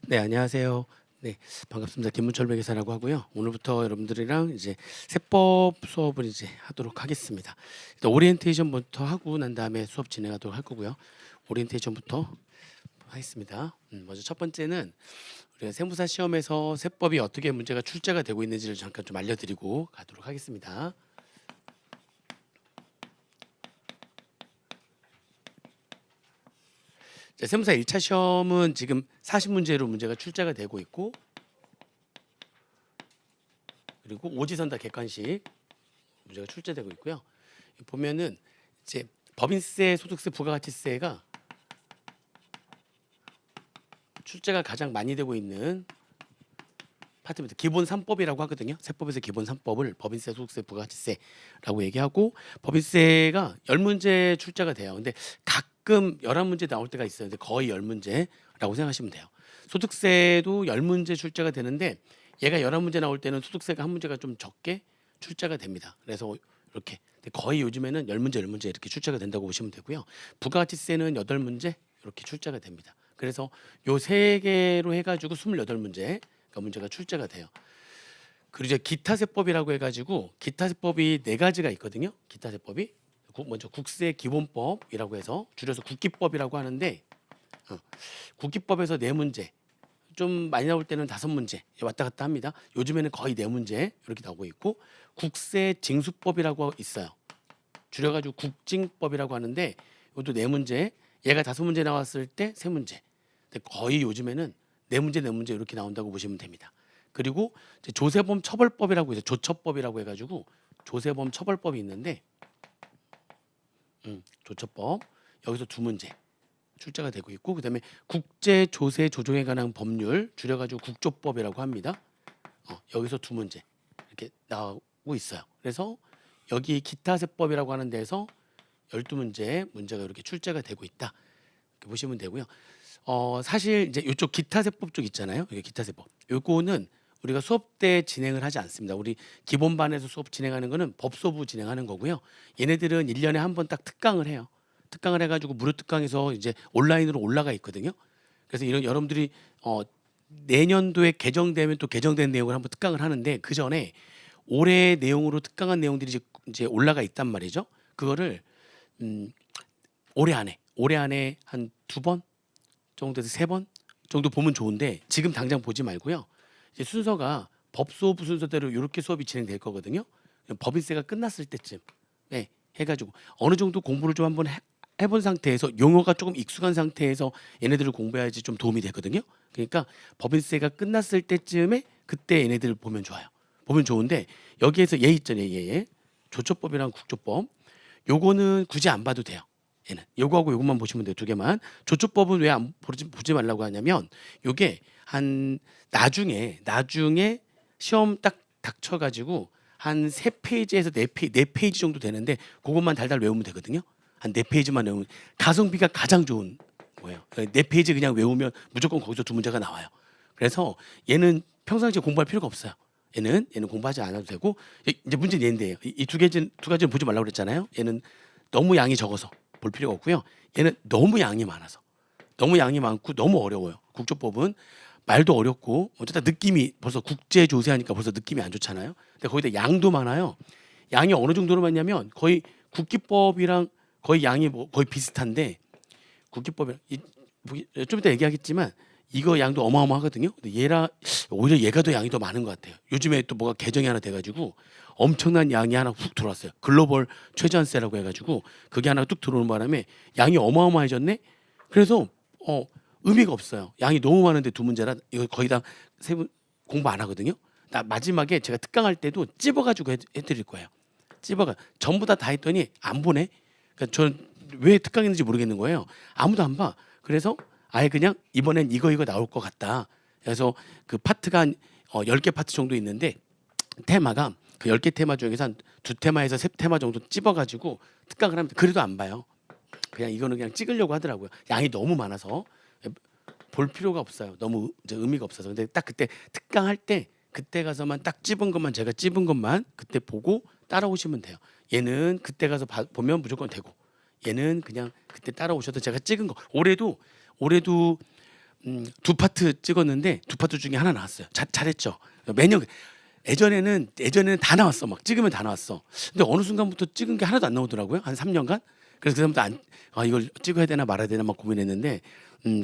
네, 안녕하세요. 네, 반갑습니다. 김문철 매개사라고 하고요. 오늘부터 여러분들이랑 이제 세법 수업을 이제 하도록 하겠습니다. 일단 오리엔테이션부터 하고 난 다음에 수업 진행하도록 할 거고요. 오리엔테이션부터 하겠습니다. 먼저 첫 번째는 우리가 세무사 시험에서 세법이 어떻게 문제가 출제가 되고 있는지를 잠깐 좀 알려드리고 가도록 하겠습니다. 자, 세무사 1차 시험은 지금 40문제로 문제가 출제가 되고 있고, 그리고 오지선 다 객관식 문제가 출제되고 있고요. 보면은 이제 법인세, 소득세, 부가가치세가 출제가 가장 많이 되고 있는 파트입니다. 기본 3법이라고 하거든요. 세법에서 기본 3법을 법인세, 소득세, 부가가치세라고 얘기하고, 법인세가 10문제 출제가 돼요. 근데 가끔 11문제 나올 때가 있어요. 근데 거의 10문제라고 생각하시면 돼요. 소득세도 10문제 출제가 되는데 얘가 11문제 나올 때는 소득세가 한 문제가 좀 적게 출제가 됩니다. 그래서 이렇게 거의 요즘에는 10문제, 10문제 이렇게 출제가 된다고 보시면 되고요. 부가가치세는 8문제 이렇게 출제가 됩니다. 그래서 요 세 개로 해가지고 28문제 문제가 출제가 돼요. 그리고 이제 기타세법이라고 해가지고 기타세법이 네 가지가 있거든요. 기타세법이 먼저 국세기본법이라고 해서 줄여서 국기법이라고 하는데, 국기법에서 네 문제, 좀 많이 나올 때는 5문제 왔다 갔다 합니다. 요즘에는 거의 4문제 이렇게 나오고 있고, 국세징수법이라고 있어요. 줄여가지고 국징법이라고 하는데 이것도 4문제, 얘가 5문제 나왔을 때 3문제. 근데 거의 요즘에는 4문제 4문제 이렇게 나온다고 보시면 됩니다. 그리고 이제 조세범 처벌법이라고 해서 조처법이라고 해가지고 조세범 처벌법이 있는데, 조처법 여기서 2문제 출제가 되고 있고, 그다음에 국제 조세 조정에 관한 법률 줄여가지고 국조법이라고 합니다. 여기서 2문제 이렇게 나오고 있어요. 그래서 여기 기타세법이라고 하는 데서 12문제 문제가 이렇게 출제가 되고 있다. 이렇게 보시면 되고요. 사실 이제 이쪽 기타세법 쪽 있잖아요. 이게 기타세법. 요거는 우리가 수업 때 진행을 하지 않습니다. 우리 기본반에서 수업 진행하는 거는 법소부 진행하는 거고요. 얘네들은 1년에 한 번 딱 특강을 해요. 특강을 해가지고 무료 특강에서 이제 온라인으로 올라가 있거든요. 그래서 이런 여러분들이 내년도에 개정되면 또 개정된 내용을 한번 특강을 하는데, 그 전에 올해 내용으로 특강한 내용들이 이제 올라가 있단 말이죠. 그거를 음, 올해 안에 한 2번 정도에서 3번 정도 보면 좋은데, 지금 당장 보지 말고요. 이제 순서가 법수업 순서대로 이렇게 수업이 진행될 거거든요. 법인세가 끝났을 때쯤 해가지고 어느 정도 공부를 좀 한번 해본 상태에서, 용어가 조금 익숙한 상태에서 얘네들을 공부해야지 좀 도움이 되거든요. 그러니까 법인세가 끝났을 때쯤에 그때 얘네들을 보면 좋아요. 보면 좋은데, 여기에서 얘 있잖아요. 얘 조처법이랑 국조법, 요거는 굳이 안 봐도 돼요. 얘는 요거하고 요것만 보시면 돼요. 2개만. 조처법은 왜 안 보지 말라고 하냐면, 요게 한 나중에 시험 딱 닥쳐가지고 한 3페이지에서 4페이지 정도 되는데, 그것만 달달 외우면 되거든요. 한 4페이지만 외우면 가성비가 가장 좋은 거예요. 4페이지 그냥 외우면 무조건 거기서 2문제가 나와요. 그래서 얘는 평상시에 공부할 필요가 없어요. 얘는 공부하지 않아도 되고, 이제 문제는 얘인데요. 이 두 가지는 보지 말라고 그랬잖아요. 얘는 너무 양이 적어서 볼 필요가 없고요. 얘는 너무 양이 많아서, 너무 양이 많고 너무 어려워요. 국조법은 말도 어렵고, 어쨌든 느낌이 벌써 국제 조세하니까 벌써 느낌이 안 좋잖아요. 근데 거기다 양도 많아요. 양이 어느 정도로 많냐면 거의 국기법이랑 거의 양이 거의 비슷한데, 국기법이랑 좀 이따 얘기하겠지만 이거 양도 어마어마하거든요. 근데 오히려 얘가 더 양이 더 많은 것 같아요. 요즘에 또 뭐가 개정이 하나 돼가지고 엄청난 양이 하나 훅 들어왔어요. 글로벌 최저한세라고 해가지고 그게 하나 뚝 들어오는 바람에 양이 어마어마해졌네. 그래서 의미가 없어요. 양이 너무 많은데 2문제라 이거 거의 다 세 분 공부 안 하거든요. 나 마지막에 제가 특강할 때도 찝어가지고 해드릴 거예요. 찝어가 전부 다 했더니 안 보네. 그러니까 저는 왜 특강했는지 모르겠는 거예요. 아무도 안 봐. 그래서 아예 그냥 이번엔 이거 나올 것 같다. 그래서 그 파트가 한 10개 파트 정도 있는데, 테마가 그 10개 테마 중에서 한 2테마에서 3테마 정도 찝어가지고 특강을 하면, 그래도 안 봐요. 그냥 이거는 그냥 찍으려고 하더라고요. 양이 너무 많아서 볼 필요가 없어요. 너무 이제 의미가 없어서. 근데 딱 그때 특강할 때 그때 가서만 딱 찝은 것만, 제가 찝은 것만 그때 보고 따라오시면 돼요. 얘는 그때 가서 보면 무조건 되고, 얘는 그냥 그때 따라오셔도 제가 찍은 거. 올해도 두 파트 찍었는데 두 파트 중에 하나 나왔어요. 잘했죠. 매년 예전에는 다 나왔어. 막 찍으면 다 나왔어. 근데 어느 순간부터 찍은 게 하나도 안 나오더라고요. 한 3년간. 그래서 그다음부터 이걸 찍어야 되나 말아야 되나 막 고민했는데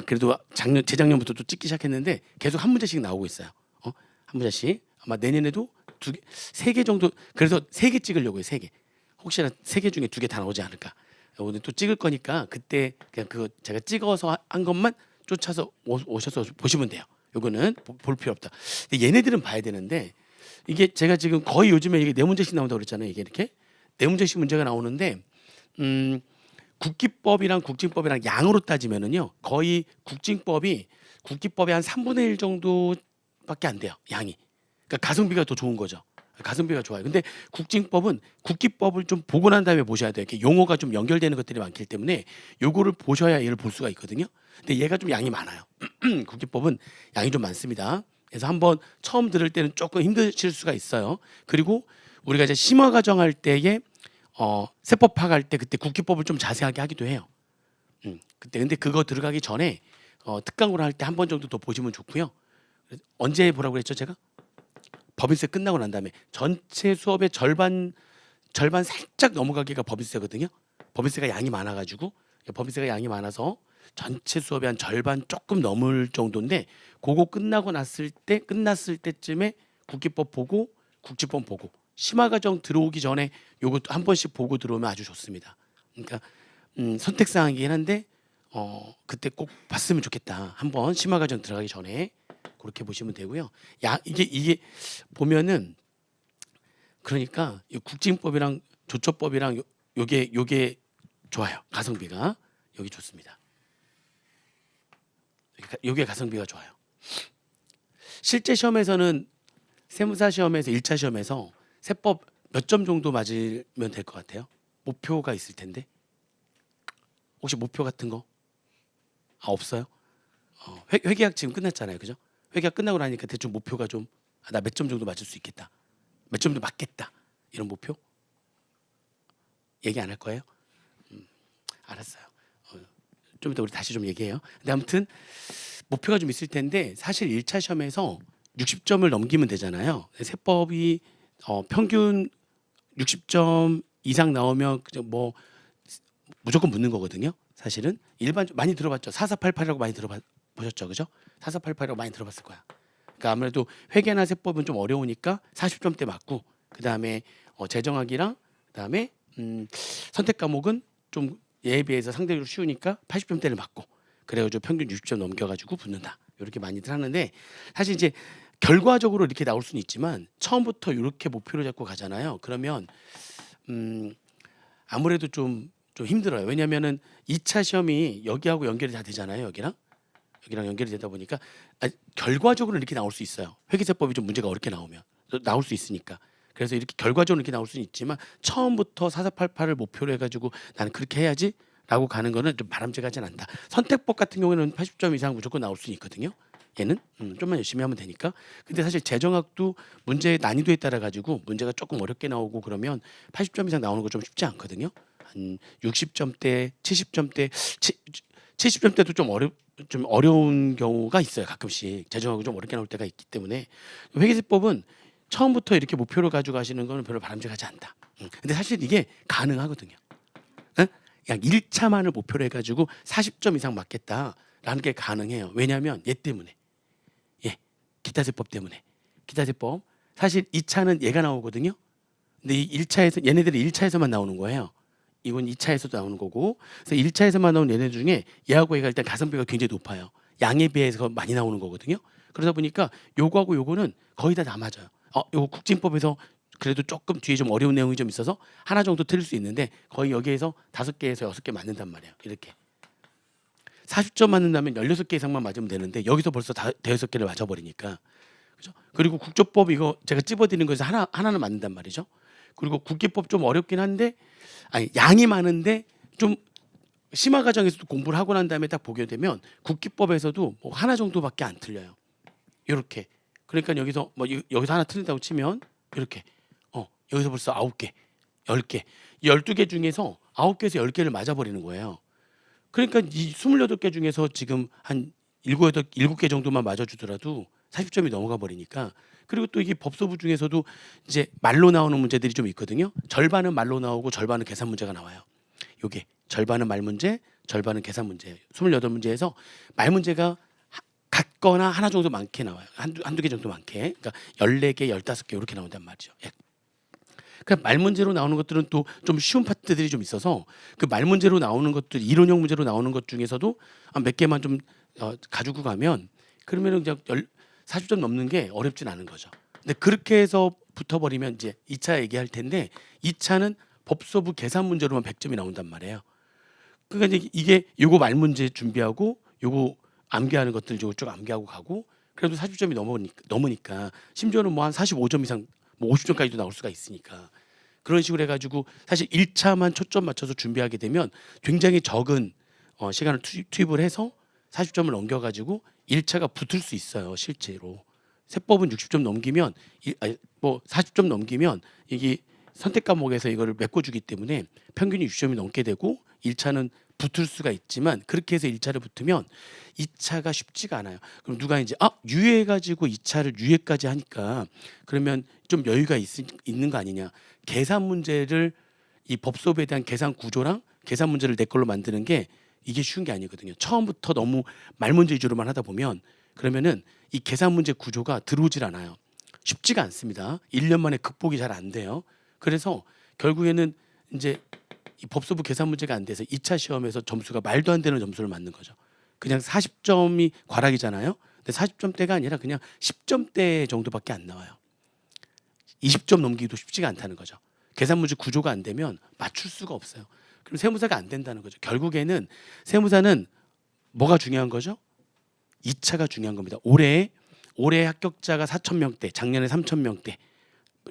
그래도 재작년부터 또 찍기 시작했는데 계속 한 문제씩 나오고 있어요. 한 문제씩. 아마 내년에도 세 개 정도. 그래서 세 개 찍으려고 해요. 세 개. 혹시나 세 개 중에 두 개 다 나오지 않을까. 오늘 또 찍을 거니까 그때 그냥 그거 제가 찍어서 한 것만 쫓아서 오셔서 보시면 돼요. 요거는 볼 필요 없다. 근데 얘네들은 봐야 되는데 이게 제가 지금 거의 요즘에 이게 네 문제씩 나온다고 그랬잖아요. 이게 이렇게 네 문제씩 문제가 나오는데 국기법이랑 국징법이랑 양으로 따지면은요. 거의 국징법이 국기법의 한 3분의 1 정도밖에 안 돼요. 양이. 그러니까 가성비가 더 좋은 거죠. 가성비가 좋아요. 근데 국징법은 국기법을 좀 보고 난 다음에 보셔야 돼요. 이렇게 용어가 좀 연결되는 것들이 많기 때문에 요거를 보셔야 얘를 볼 수가 있거든요. 근데 얘가 좀 양이 많아요. 국기법은 양이 좀 많습니다. 그래서 한번 처음 들을 때는 조금 힘드실 수가 있어요. 그리고 우리가 이제 심화 과정할 때에 세법 파악할 때 그때 국기법을 좀 자세하게 하기도 해요. 그때 근데 그거 들어가기 전에 특강으로 할 때 한 번 정도 더 보시면 좋고요. 언제 보라고 그랬죠, 제가? 법인세 끝나고 난 다음에 전체 수업의 절반 살짝 넘어가기가 법인세거든요. 법인세가 양이 많아가지고 법인세가 양이 많아서 전체 수업의 한 절반 조금 넘을 정도인데 그거 끝났을 때쯤에 국기법 보고 국지법 보고 심화 과정 들어오기 전에 요것도 한 번씩 보고 들어오면 아주 좋습니다. 그러니까 선택 사항이긴 한데 그때 꼭 봤으면 좋겠다. 한번 심화 과정 들어가기 전에 그렇게 보시면 되고요. 이게 보면은 그러니까 이 국징법이랑 조처법이랑 요게 좋아요. 가성비가 여기 좋습니다. 요게 가성비가 좋아요. 실제 시험에서는 세무사 시험에서 1차 시험에서 세법 몇 점 정도 맞으면 될 것 같아요? 목표가 있을 텐데 혹시 목표 같은 거? 없어요? 회계학 지금 끝났잖아요, 그죠? 회계학 끝나고 나니까 대충 목표가 좀 나 몇 점 정도 맞을 수 있겠다, 몇 점 정도 맞겠다 이런 목표 얘기 안 할 거예요? 알았어요. 좀 이따 우리 다시 좀 얘기해요. 근데 아무튼 목표가 좀 있을 텐데 사실 1차 시험에서 60점을 넘기면 되잖아요. 세법이 평균 60점 이상 나오면 뭐 무조건 붙는 거거든요. 사실은 일반 많이 들어봤죠. 4488이라고 많이 들어보셨죠, 그죠? 4488이라고 많이 들어봤을 거야. 그러니까 아무래도 회계나 세법은 좀 어려우니까 40점대 맞고 그 다음에 재정학이랑 그 다음에 선택 과목은 좀 얘에 비해서 상대적으로 쉬우니까 80점대를 맞고 그래가지고 평균 60점 넘겨가지고 붙는다. 이렇게 많이들 하는데 사실 이제 결과적으로 이렇게 나올 수는 있지만 처음부터 이렇게 목표를 잡고 가잖아요. 그러면 아무래도 좀 힘들어요. 왜냐하면은 2차 시험이 여기하고 연결이 다 되잖아요. 여기랑 연결이 되다 보니까 결과적으로 이렇게 나올 수 있어요. 회계세법이 좀 문제가 어렵게 나올 수 있으니까. 그래서 이렇게 결과적으로 이렇게 나올 수는 있지만 처음부터 4488을 목표로 해가지고 나는 그렇게 해야지라고 가는 거는 좀 바람직하진 않다. 선택법 같은 경우에는 80점 이상 무조건 나올 수 있거든요. 얘는 좀만 열심히 하면 되니까. 근데 사실 재정학도 문제의 난이도에 따라 가지고 문제가 조금 어렵게 나오고 그러면 80점 이상 나오는 거 좀 쉽지 않거든요. 한 60점대, 70점대, 70점대도 좀 어려운 경우가 있어요. 가끔씩 재정학이 좀 어렵게 나올 때가 있기 때문에 회계세법은 처음부터 이렇게 목표를 가지고 가시는 건 별로 바람직하지 않다. 근데 사실 이게 가능하거든요. 응? 약 1차만을 목표로 해가지고 40점 이상 맞겠다라는 게 가능해요. 왜냐하면 얘 때문에. 기타세법 때문에. 기타세법. 사실 2차는 얘가 나오거든요. 근데 이 1차에서 얘네들이 1차에서만 나오는 거예요. 이건 2차에서도 나오는 거고. 그래서 1차에서만 나온 얘네 중에 얘하고 얘가 일단 가성비가 굉장히 높아요. 양에 비해서 많이 나오는 거거든요. 그러다 보니까 요거하고 요거는 거의 다 맞아요. 요거 국징법에서 그래도 조금 뒤에 좀 어려운 내용이 좀 있어서 하나 정도 틀릴 수 있는데 거의 여기에서 5개에서 6개 맞는단 말이에요. 이렇게. 40점 맞는다면 16개 이상만 맞으면 되는데 여기서 벌써 5개를 맞아버리니까. 그죠? 그리고 국조법 이거 제가 찝어드리는 거에서 하나는 맞는단 말이죠. 그리고 국기법 좀 어렵긴 한데 양이 많은데 좀 심화 과정에서도 공부를 하고 난 다음에 딱 보게 되면 국기법에서도 뭐 하나 정도밖에 안 틀려요. 이렇게. 그러니까 여기서 여기서 하나 틀린다고 치면 이렇게 여기서 벌써 9개, 10개, 12개 중에서 9개에서 10개를 맞아버리는 거예요. 그러니까 이 28개 중에서 지금 한 일곱 개 정도만 맞아주더라도 40점이 넘어가 버리니까. 그리고 또 이게 법소부 중에서도 이제 말로 나오는 문제들이 좀 있거든요. 절반은 말로 나오고 절반은 계산 문제가 나와요. 요게 절반은 말 문제, 절반은 계산 문제예요. 28문제에서 말 문제가 같거나 하나 정도 많게 나와요. 한두 개 정도 많게. 그러니까 14개, 15개 이렇게 나온단 말이죠. 예. 그러니까 말 문제로 나오는 것들은 또 좀 쉬운 파트들이 좀 있어서 그 말 문제로 나오는 것들, 이론형 문제로 나오는 것 중에서도 몇 개만 좀 가지고 가면 그러면은 그냥 40점 넘는 게 어렵진 않은 거죠. 근데 그렇게 해서 붙어버리면 이제 2차 얘기할 텐데 2차는 법소부 계산 문제로만 100점이 나온단 말이에요. 그러니까 이제 이게 요거 말 문제 준비하고 요거 암기하는 것들 쭉 암기하고 가고 그래도 40점이 넘으니까 심지어는 뭐 한 45점 이상 뭐 50점까지도 나올 수가 있으니까 그런 식으로 해가지고 사실 1차만 초점 맞춰서 준비하게 되면 굉장히 적은 시간을 투입을 해서 40점을 넘겨가지고 1차가 붙을 수 있어요. 실제로 세법은 60점 넘기면 뭐 40점 넘기면 이게 선택 과목에서 이거를 메꿔주기 때문에 평균이 60점이 넘게 되고 1차는 붙을 수가 있지만 그렇게 해서 1차를 붙으면 2차가 쉽지가 않아요. 그럼 누가 이제 유예해가지고 2차를 유예까지 하니까 그러면 좀 여유가 있는 거 아니냐. 계산 문제를 이 법소부에 대한 계산 구조랑 계산 문제를 내 걸로 만드는 게 이게 쉬운 게 아니거든요. 처음부터 너무 말 문제 위주로만 하다 보면 그러면은 이 계산 문제 구조가 들어오질 않아요. 쉽지가 않습니다. 1년 만에 극복이 잘 안 돼요. 그래서 결국에는 이제 이 법소부 계산 문제가 안 돼서 2차 시험에서 점수가 말도 안 되는 점수를 맞는 거죠. 그냥 40점이 과락이잖아요. 근데 40점대가 아니라 그냥 10점대 정도밖에 안 나와요. 20점 넘기기도 쉽지가 않다는 거죠. 계산 문제 구조가 안 되면 맞출 수가 없어요. 그럼 세무사가 안 된다는 거죠. 결국에는 세무사는 뭐가 중요한 거죠? 2차가 중요한 겁니다. 올해 합격자가 4,000명대, 작년에 3,000명대.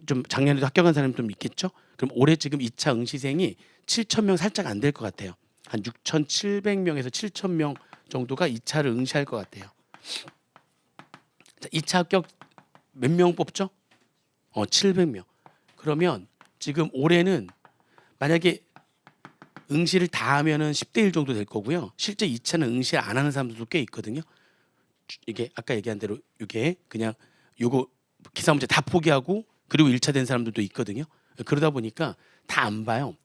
좀 작년에도 합격한 사람이 좀 있겠죠? 그럼 올해 지금 2차 응시생이 7,000명 살짝 안 될 것 같아요. 한 6,700명에서 7,000명 정도가 2차를 응시할 것 같아요. 자, 2차 합격 몇 명 뽑죠? 700명. 그러면 지금 올해는 만약에 응시를 다 하면은 10대 1 정도 될 거고요. 실제 2차는 응시를 안 하는 사람들도 꽤 있거든요. 이게 아까 얘기한 대로 이게 그냥 요거 기사 문제 다 포기하고 그리고 1차 된 사람들도 있거든요. 그러다 보니까 다 안 봐요.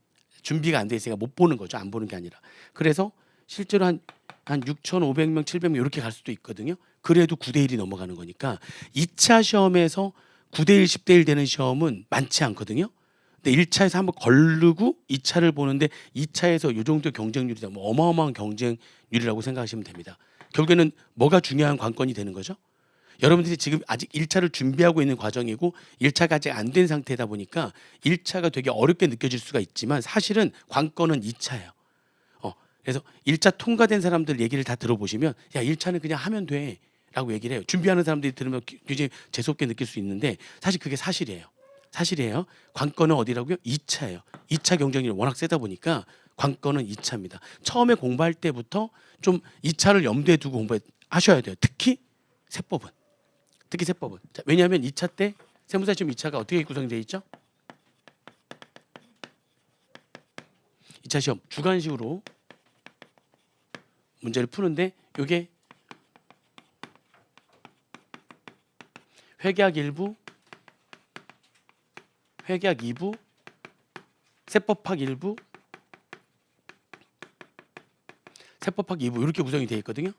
준비가 안 돼 있으니까 못 보는 거죠. 안 보는 게 아니라. 그래서 실제로 한 6,500명, 700명 이렇게 갈 수도 있거든요. 그래도 9대 1이 넘어가는 거니까 2차 시험에서 9대 1, 10대 1 되는 시험은 많지 않거든요. 근데 1차에서 한번 걸르고 2차를 보는데 2차에서 요 정도 경쟁률이다. 뭐 어마어마한 경쟁률이라고 생각하시면 됩니다. 결국에는 뭐가 중요한 관건이 되는 거죠? 여러분들이 지금 아직 1차를 준비하고 있는 과정이고 1차가 아직 안 된 상태다 보니까 1차가 되게 어렵게 느껴질 수가 있지만 사실은 관건은 2차예요. 그래서 1차 통과된 사람들 얘기를 다 들어보시면 야 1차는 그냥 하면 돼 라고 얘기를 해요. 준비하는 사람들이 들으면 굉장히 재수없게 느낄 수 있는데 사실 그게 사실이에요. 사실이에요. 관건은 어디라고요? 2차예요. 2차 경쟁률이 워낙 세다 보니까 관건은 2차입니다. 처음에 공부할 때부터 좀 2차를 염두에 두고 공부하셔야 돼요. 특히 세법은. 자, 왜냐하면 2차 때 세무사 시험 2차가 어떻게 구성되어 있죠? 2차 시험 주관식으로 문제를 푸는데 이게 회계학 1부, 회계학 2부, 세법학 1부, 세법학 2부 이렇게 구성이 되어 있거든요.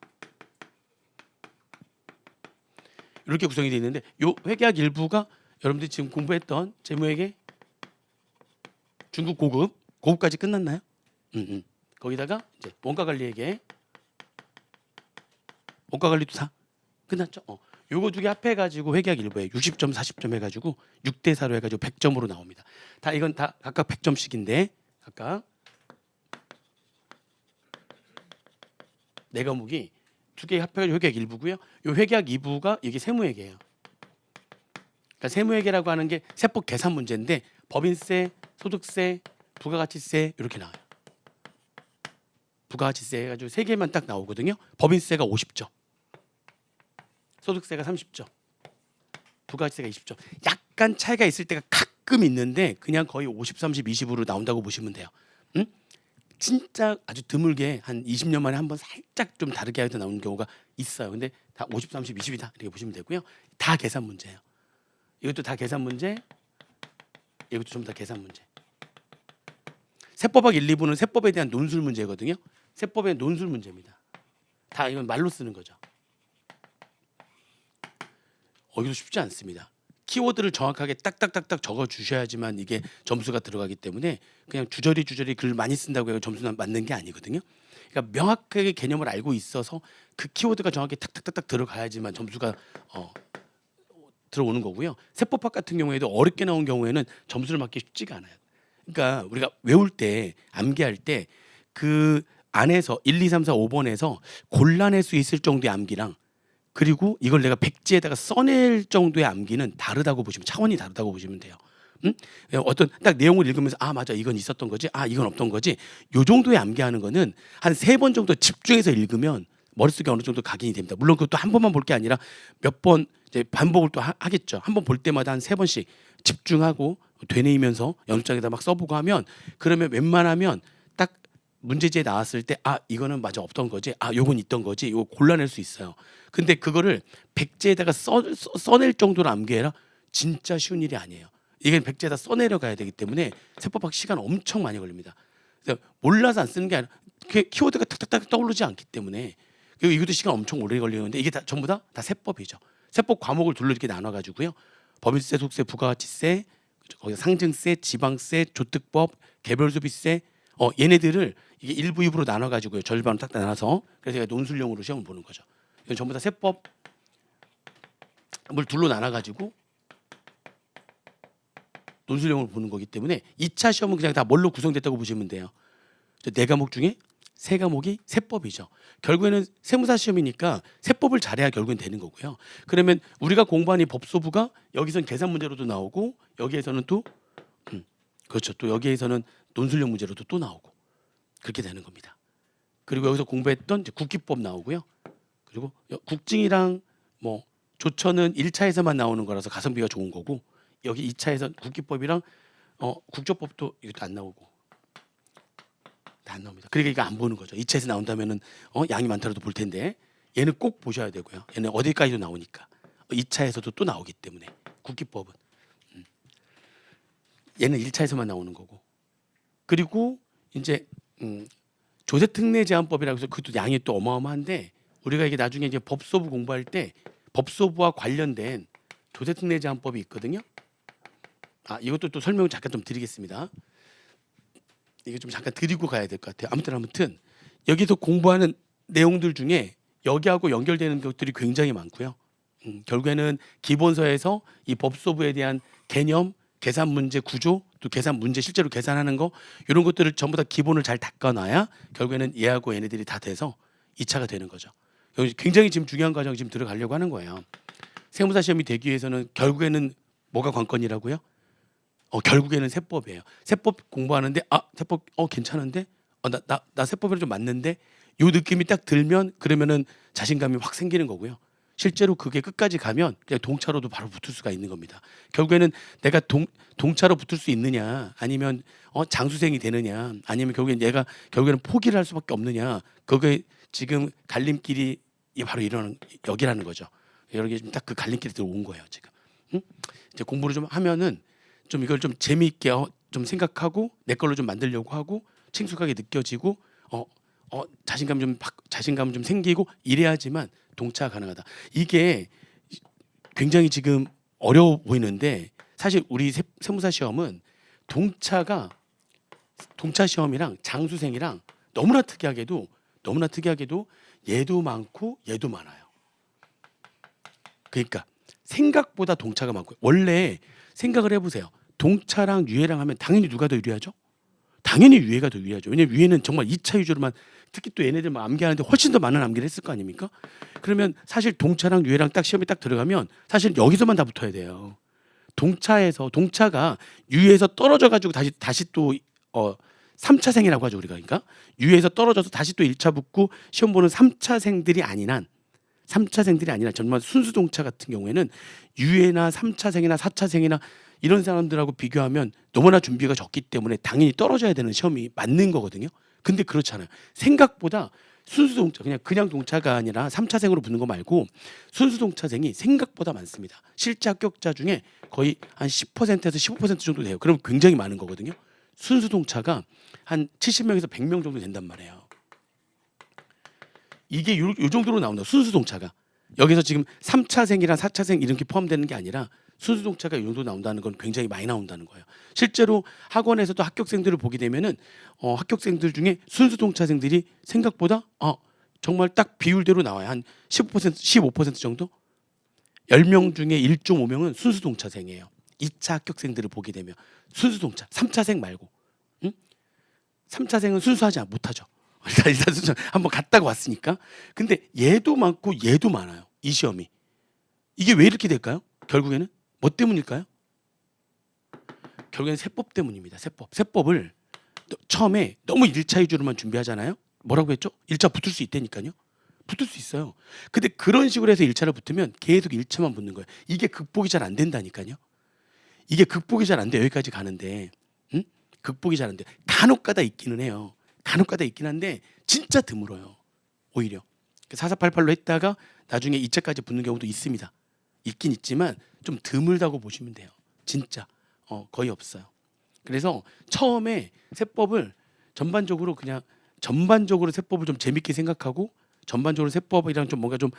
이렇게 구성이 되어 있는데 요 회계학 1부가 여러분들이 지금 공부했던 재무회계 중급 고급까지 끝났나요? 거기다가 이제 원가관리회계 원가관리도 다 끝났죠? 요거 두 개 합해가지고 회계학 1부에 60점 40점 해가지고 6대 4로 해가지고 100점으로 나옵니다. 다 이건 다 각각 100점씩인데 각각 네 과목이 두 개 합해가지고 회계학 1부고요. 요 회계학 2부가 이게 세무회계예요. 그러니까 세무회계라고 하는 게 세법 계산 문제인데 법인세, 소득세, 부가가치세 이렇게 나와요. 부가가치세 해가지고 세 개만 딱 나오거든요. 법인세가 50점, 소득세가 30점, 부가가치세가 20점. 약간 차이가 있을 때가 가끔 있는데 그냥 거의 50, 30, 20으로 나온다고 보시면 돼요. 진짜 아주 드물게 한 20년 만에 한번 살짝 좀 다르게 해서 나오는 경우가 있어요. 근데 다 50, 30, 20이다 이렇게 보시면 되고요. 다 계산 문제예요. 이것도 다 계산 문제. 이것도 전부 다 계산 문제. 세법학 1, 2부는 세법에 대한 논술 문제거든요. 세법의 논술 문제입니다. 다 이건 말로 쓰는 거죠. 이것도 쉽지 않습니다. 키워드를 정확하게 딱딱딱딱 적어 주셔야지만 이게 점수가 들어가기 때문에 그냥 주저리 글 많이 쓴다고 해서 점수는 맞는 게 아니거든요. 그러니까 명확하게 개념을 알고 있어서 그 키워드가 정확히 탁탁탁탁 들어가야지만 점수가 들어오는 거고요. 세법학 같은 경우에도 어렵게 나온 경우에는 점수를 맞기 쉽지가 않아요. 그러니까 우리가 외울 때 암기할 때 그 안에서 1, 2, 3, 4, 5번에서 골라낼 수 있을 정도의 암기랑 그리고 이걸 내가 백지에다가 써낼 정도의 암기는 다르다고 보시면 차원이 다르다고 보시면 돼요. 어떤 딱 내용을 읽으면서 아 맞아 이건 있었던 거지 아 이건 없던 거지 요 정도의 암기하는 거는 한 3번 정도 집중해서 읽으면 머릿속에 어느 정도 각인이 됩니다. 물론 그것도 한 번만 볼 게 아니라 몇 번 이제 반복을 또 하겠죠. 한 번 볼 때마다 한 3번씩 집중하고 되뇌이면서 연습장에다 막 써보고 하면 그러면 웬만하면 딱 문제지에 나왔을 때 아 이거는 맞아 없던 거지 아 요건 있던 거지 이거 골라낼 수 있어요. 근데 그거를 백지에다가 써낼 정도로 암기해라 진짜 쉬운 일이 아니에요. 이게 백지에다 써내려가야 되기 때문에 세법학 시간 엄청 많이 걸립니다. 그래서 몰라서 안 쓰는 게 아니라 키워드가 탁탁탁 떠오르지 않기 때문에 그리고 이것도 시간 엄청 오래 걸리는데 이게 다 전부 다 세법이죠. 세법 과목을 둘로 이렇게 나눠가지고요. 법인세, 소득세, 부가가치세, 거기 상증세, 지방세, 조특법, 개별소비세 얘네들을 이게 1부, 2부로 나눠가지고요. 절반으로 딱 나눠서 그래서 제가 논술용으로 시험을 보는 거죠. 이건 전부 다 세법을 둘로 나눠가지고 논술용으로 보는 거기 때문에 2차 시험은 그냥 다 뭘로 구성됐다고 보시면 돼요. 4과목 중에 3과목이 세법이죠. 결국에는 세무사 시험이니까 세법을 잘해야 결국엔 되는 거고요. 그러면 우리가 공부한 이 법소부가 여기선 계산 문제로도 나오고 여기에서는 또 그렇죠. 또 여기에서는 논술용 문제로도 또 나오고 그렇게 되는 겁니다. 그리고 여기서 공부했던 이제 국기법 나오고요. 그리고 국증이랑 뭐 조처는 1차에서만 나오는 거라서 가성비가 좋은 거고 여기 2차에서 국기법이랑 국조법도 이것도 안 나오고 다 안 나옵니다. 그러니까 이거 안 보는 거죠. 2차에서 나온다면은 양이 많더라도 볼 텐데 얘는 꼭 보셔야 되고요. 얘는 어디까지도 나오니까 2차에서도 또 나오기 때문에 국기법은 얘는 1차에서만 나오는 거고 그리고 이제 조세특례제한법이라고 해서 그것도 양이 또 어마어마한데 우리가 이게 나중에 이제 법소부 공부할 때 법소부와 관련된 조세특례제한법이 있거든요. 이것도 또 설명을 잠깐 좀 드리겠습니다. 이게 좀 잠깐 드리고 가야 될 것 같아요. 아무튼 여기서 공부하는 내용들 중에 여기하고 연결되는 것들이 굉장히 많고요. 결국에는 기본서에서 이 법소부에 대한 개념, 계산 문제 구조, 또 계산 문제 실제로 계산하는 거 이런 것들을 전부 다 기본을 잘 닦아놔야 결국에는 얘하고 얘네들이 다 돼서 2차가 되는 거죠. 여기 굉장히 지금 중요한 과정이 지금 들어가려고 하는 거예요. 세무사 시험이 되기 위해서는 결국에는 뭐가 관건이라고요? 결국에는 세법이에요. 세법 공부하는데 세법 괜찮은데 나 세법이랑 좀 맞는데 요 느낌이 딱 들면 그러면은 자신감이 확 생기는 거고요. 실제로 그게 끝까지 가면 그냥 동차로도 바로 붙을 수가 있는 겁니다. 결국에는 내가 동차로 붙을 수 있느냐 아니면 장수생이 되느냐 아니면 결국에는 포기를 할 수밖에 없느냐 그게 지금 갈림길이 바로 이런 여기라는 거죠. 여러 개 딱 그 갈림길에 들어온 거예요 지금. 이제 공부를 좀 하면은 좀 이걸 좀 재미있게 좀 생각하고 내 걸로 좀 만들려고 하고 친숙하게 느껴지고 자신감 좀 생기고 이래야지만 동차가 가능하다. 이게 굉장히 지금 어려워 보이는데 사실 우리 세무사 시험은 동차 시험이랑 장수생이랑 너무나 특이하게도 얘도 많고 얘도 많아요. 그러니까 생각보다 동차가 많고 원래 생각을 해보세요. 동차랑 유예랑 하면 당연히 누가 더 유리하죠? 당연히 유예가 더 유리하죠. 왜냐면 유예는 정말 2차 위주로만 특히 또 얘네들 암기하는데 훨씬 더 많은 암기를 했을 거 아닙니까? 그러면 사실 동차랑 유예랑 딱 시험에 딱 들어가면 사실 여기서만 다 붙어야 돼요. 동차가 유예에서 떨어져 가지고 다시 또 3차생이라고 하죠 우리가. 그러니까 유예에서 떨어져서 다시 또 1차 붙고 시험 보는 3차생들이 아니란 정말 순수 동차 같은 경우에는 유예나 3차생이나 4차생이나 이런 사람들하고 비교하면 너무나 준비가 적기 때문에 당연히 떨어져야 되는 시험이 맞는 거거든요. 근데 그렇잖아요. 생각보다 순수 동차 그냥 동차가 아니라 3차생으로 붙는 거 말고 순수 동차생이 생각보다 많습니다. 실제 합격자 중에 거의 한 10%에서 15% 정도 돼요. 그럼 굉장히 많은 거거든요. 순수 동차가 한 70명에서 100명 정도 된단 말이에요. 이게 요 정도로 나온다. 순수 동차가. 여기서 지금 3차생이랑 4차생 이렇게 포함되는 게 아니라 순수 동차가 이 정도 나온다는 건 굉장히 많이 나온다는 거예요. 실제로 학원에서도 합격생들을 보게 되면은 합격생들 중에 순수 동차생들이 생각보다 정말 딱 비율대로 나와요. 한 15%, 15% 정도? 10명 중에 1.5명은 순수 동차생이에요. 2차 합격생들을 보게 되면 순수 동차, 3차생 말고. 응? 3차생은 순수하지 못하죠. 일단 순수 한번 갔다가 왔으니까. 근데 얘도 많고 얘도 많아요. 이 시험이. 이게 왜 이렇게 될까요? 결국에는 뭐 때문일까요? 결국에는 세법 때문입니다. 세법을 처음에 너무 1차 위주로만 준비하잖아요. 뭐라고 했죠? 1차 붙을 수 있다니까요. 붙을 수 있어요. 근데 그런 식으로 해서 1차를 붙으면 계속 1차만 붙는 거예요. 이게 극복이 잘 안 된다니까요. 이게 극복이 잘 안 돼. 여기까지 가는데. 응? 극복이 잘 안 돼. 간혹가다 있기는 해요. 간혹가다 있긴 한데 진짜 드물어요. 오히려 4488로 했다가 나중에 2차까지 붙는 경우도 있습니다. 있긴 있지만 좀 드물다고 보시면 돼요. 진짜 거의 없어요. 그래서 처음에 세법을 전반적으로 세법을 좀 재밌게 생각하고 전반적으로 세법이랑 좀 뭔가 좀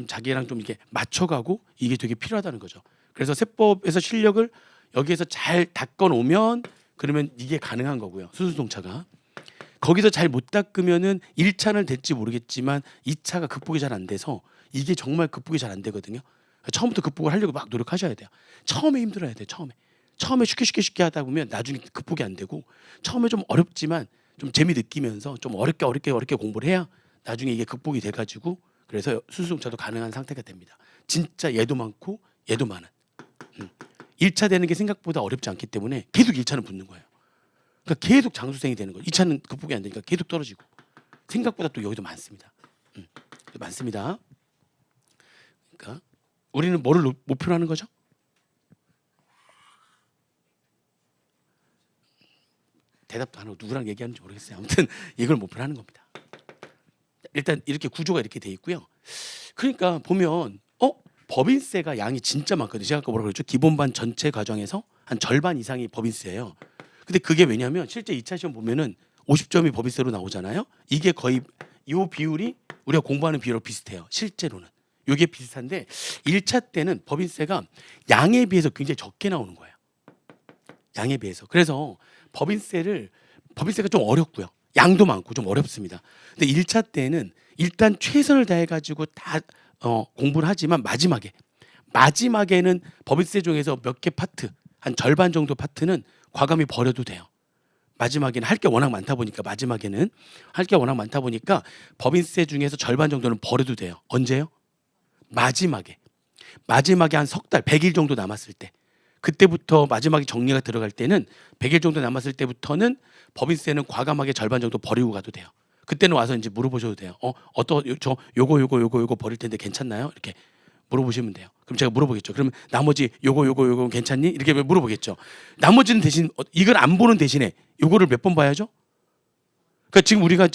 자기랑 좀 이렇게 맞춰가고 이게 되게 필요하다는 거죠. 그래서 세법에서 실력을 여기에서 잘 닦아 놓으면 그러면 이게 가능한 거고요. 순수동차가 거기서 잘 못 닦으면은 1차는 될지 모르겠지만 2차가 극복이 잘 안 돼서 이게 정말 극복이 잘 안 되거든요. 처음부터 극복을 하려고 막 노력하셔야 돼요. 처음에 힘들어야 돼요. 처음에 쉽게 하다 보면 나중에 극복이 안 되고 처음에 좀 어렵지만 좀 재미 느끼면서 좀 어렵게 공부를 해야 나중에 이게 극복이 돼가지고 그래서 순수동차도 가능한 상태가 됩니다. 진짜 얘도 많고 얘도 많은 1차 되는 게 생각보다 어렵지 않기 때문에 계속 1차는 붙는 거예요. 그러니까 계속 장수생이 되는 거예요. 2차는 극복이 안 되니까 계속 떨어지고 생각보다 또 여기도 많습니다. 많습니다. 그러니까 우리는 뭐를 목표로 하는 거죠? 대답도 안 하고 누구랑 얘기하는지 모르겠어요. 아무튼 이걸 목표로 하는 겁니다. 일단 이렇게 구조가 이렇게 돼 있고요. 그러니까 보면 법인세가 양이 진짜 많거든요. 제가 아까 뭐라고 그랬죠? 기본반 전체 과정에서 한 절반 이상이 법인세예요. 근데 그게 왜냐면 실제 2차 시험 보면은 50점이 법인세로 나오잖아요. 이게 거의 이 비율이 우리가 공부하는 비율로 비슷해요. 실제로는. 이게 비슷한데 1차 때는 법인세가 양에 비해서 굉장히 적게 나오는 거예요. 양에 비해서. 그래서 법인세가 좀 어렵고요. 양도 많고 좀 어렵습니다. 근데 1차 때는 일단 최선을 다해 가지고 다 공부를 하지만 마지막에는 법인세 중에서 몇 개 파트, 한 절반 정도 파트는 과감히 버려도 돼요. 마지막에는 할 게 워낙 많다 보니까 법인세 중에서 절반 정도는 버려도 돼요. 언제요? 마지막에 한 석 달, 100일 정도 남았을 때. 그때부터 마지막에 정리가 들어갈 때는 100일 정도 남았을 때부터는 법인세는 과감하게 절반 정도 버리고 가도 돼요. 그때는 와서 이제 물어보셔도 돼요. 요거 버릴 텐데 괜찮나요? 이렇게 물어보시면 돼요. 그럼 제가 물어보겠죠. 그럼 나머지 요거 괜찮니? 이렇게 물어보겠죠. 나머지는 대신 이걸 안 보는 대신에 요거를 몇 번 봐야죠? 그러니까 지금 우리가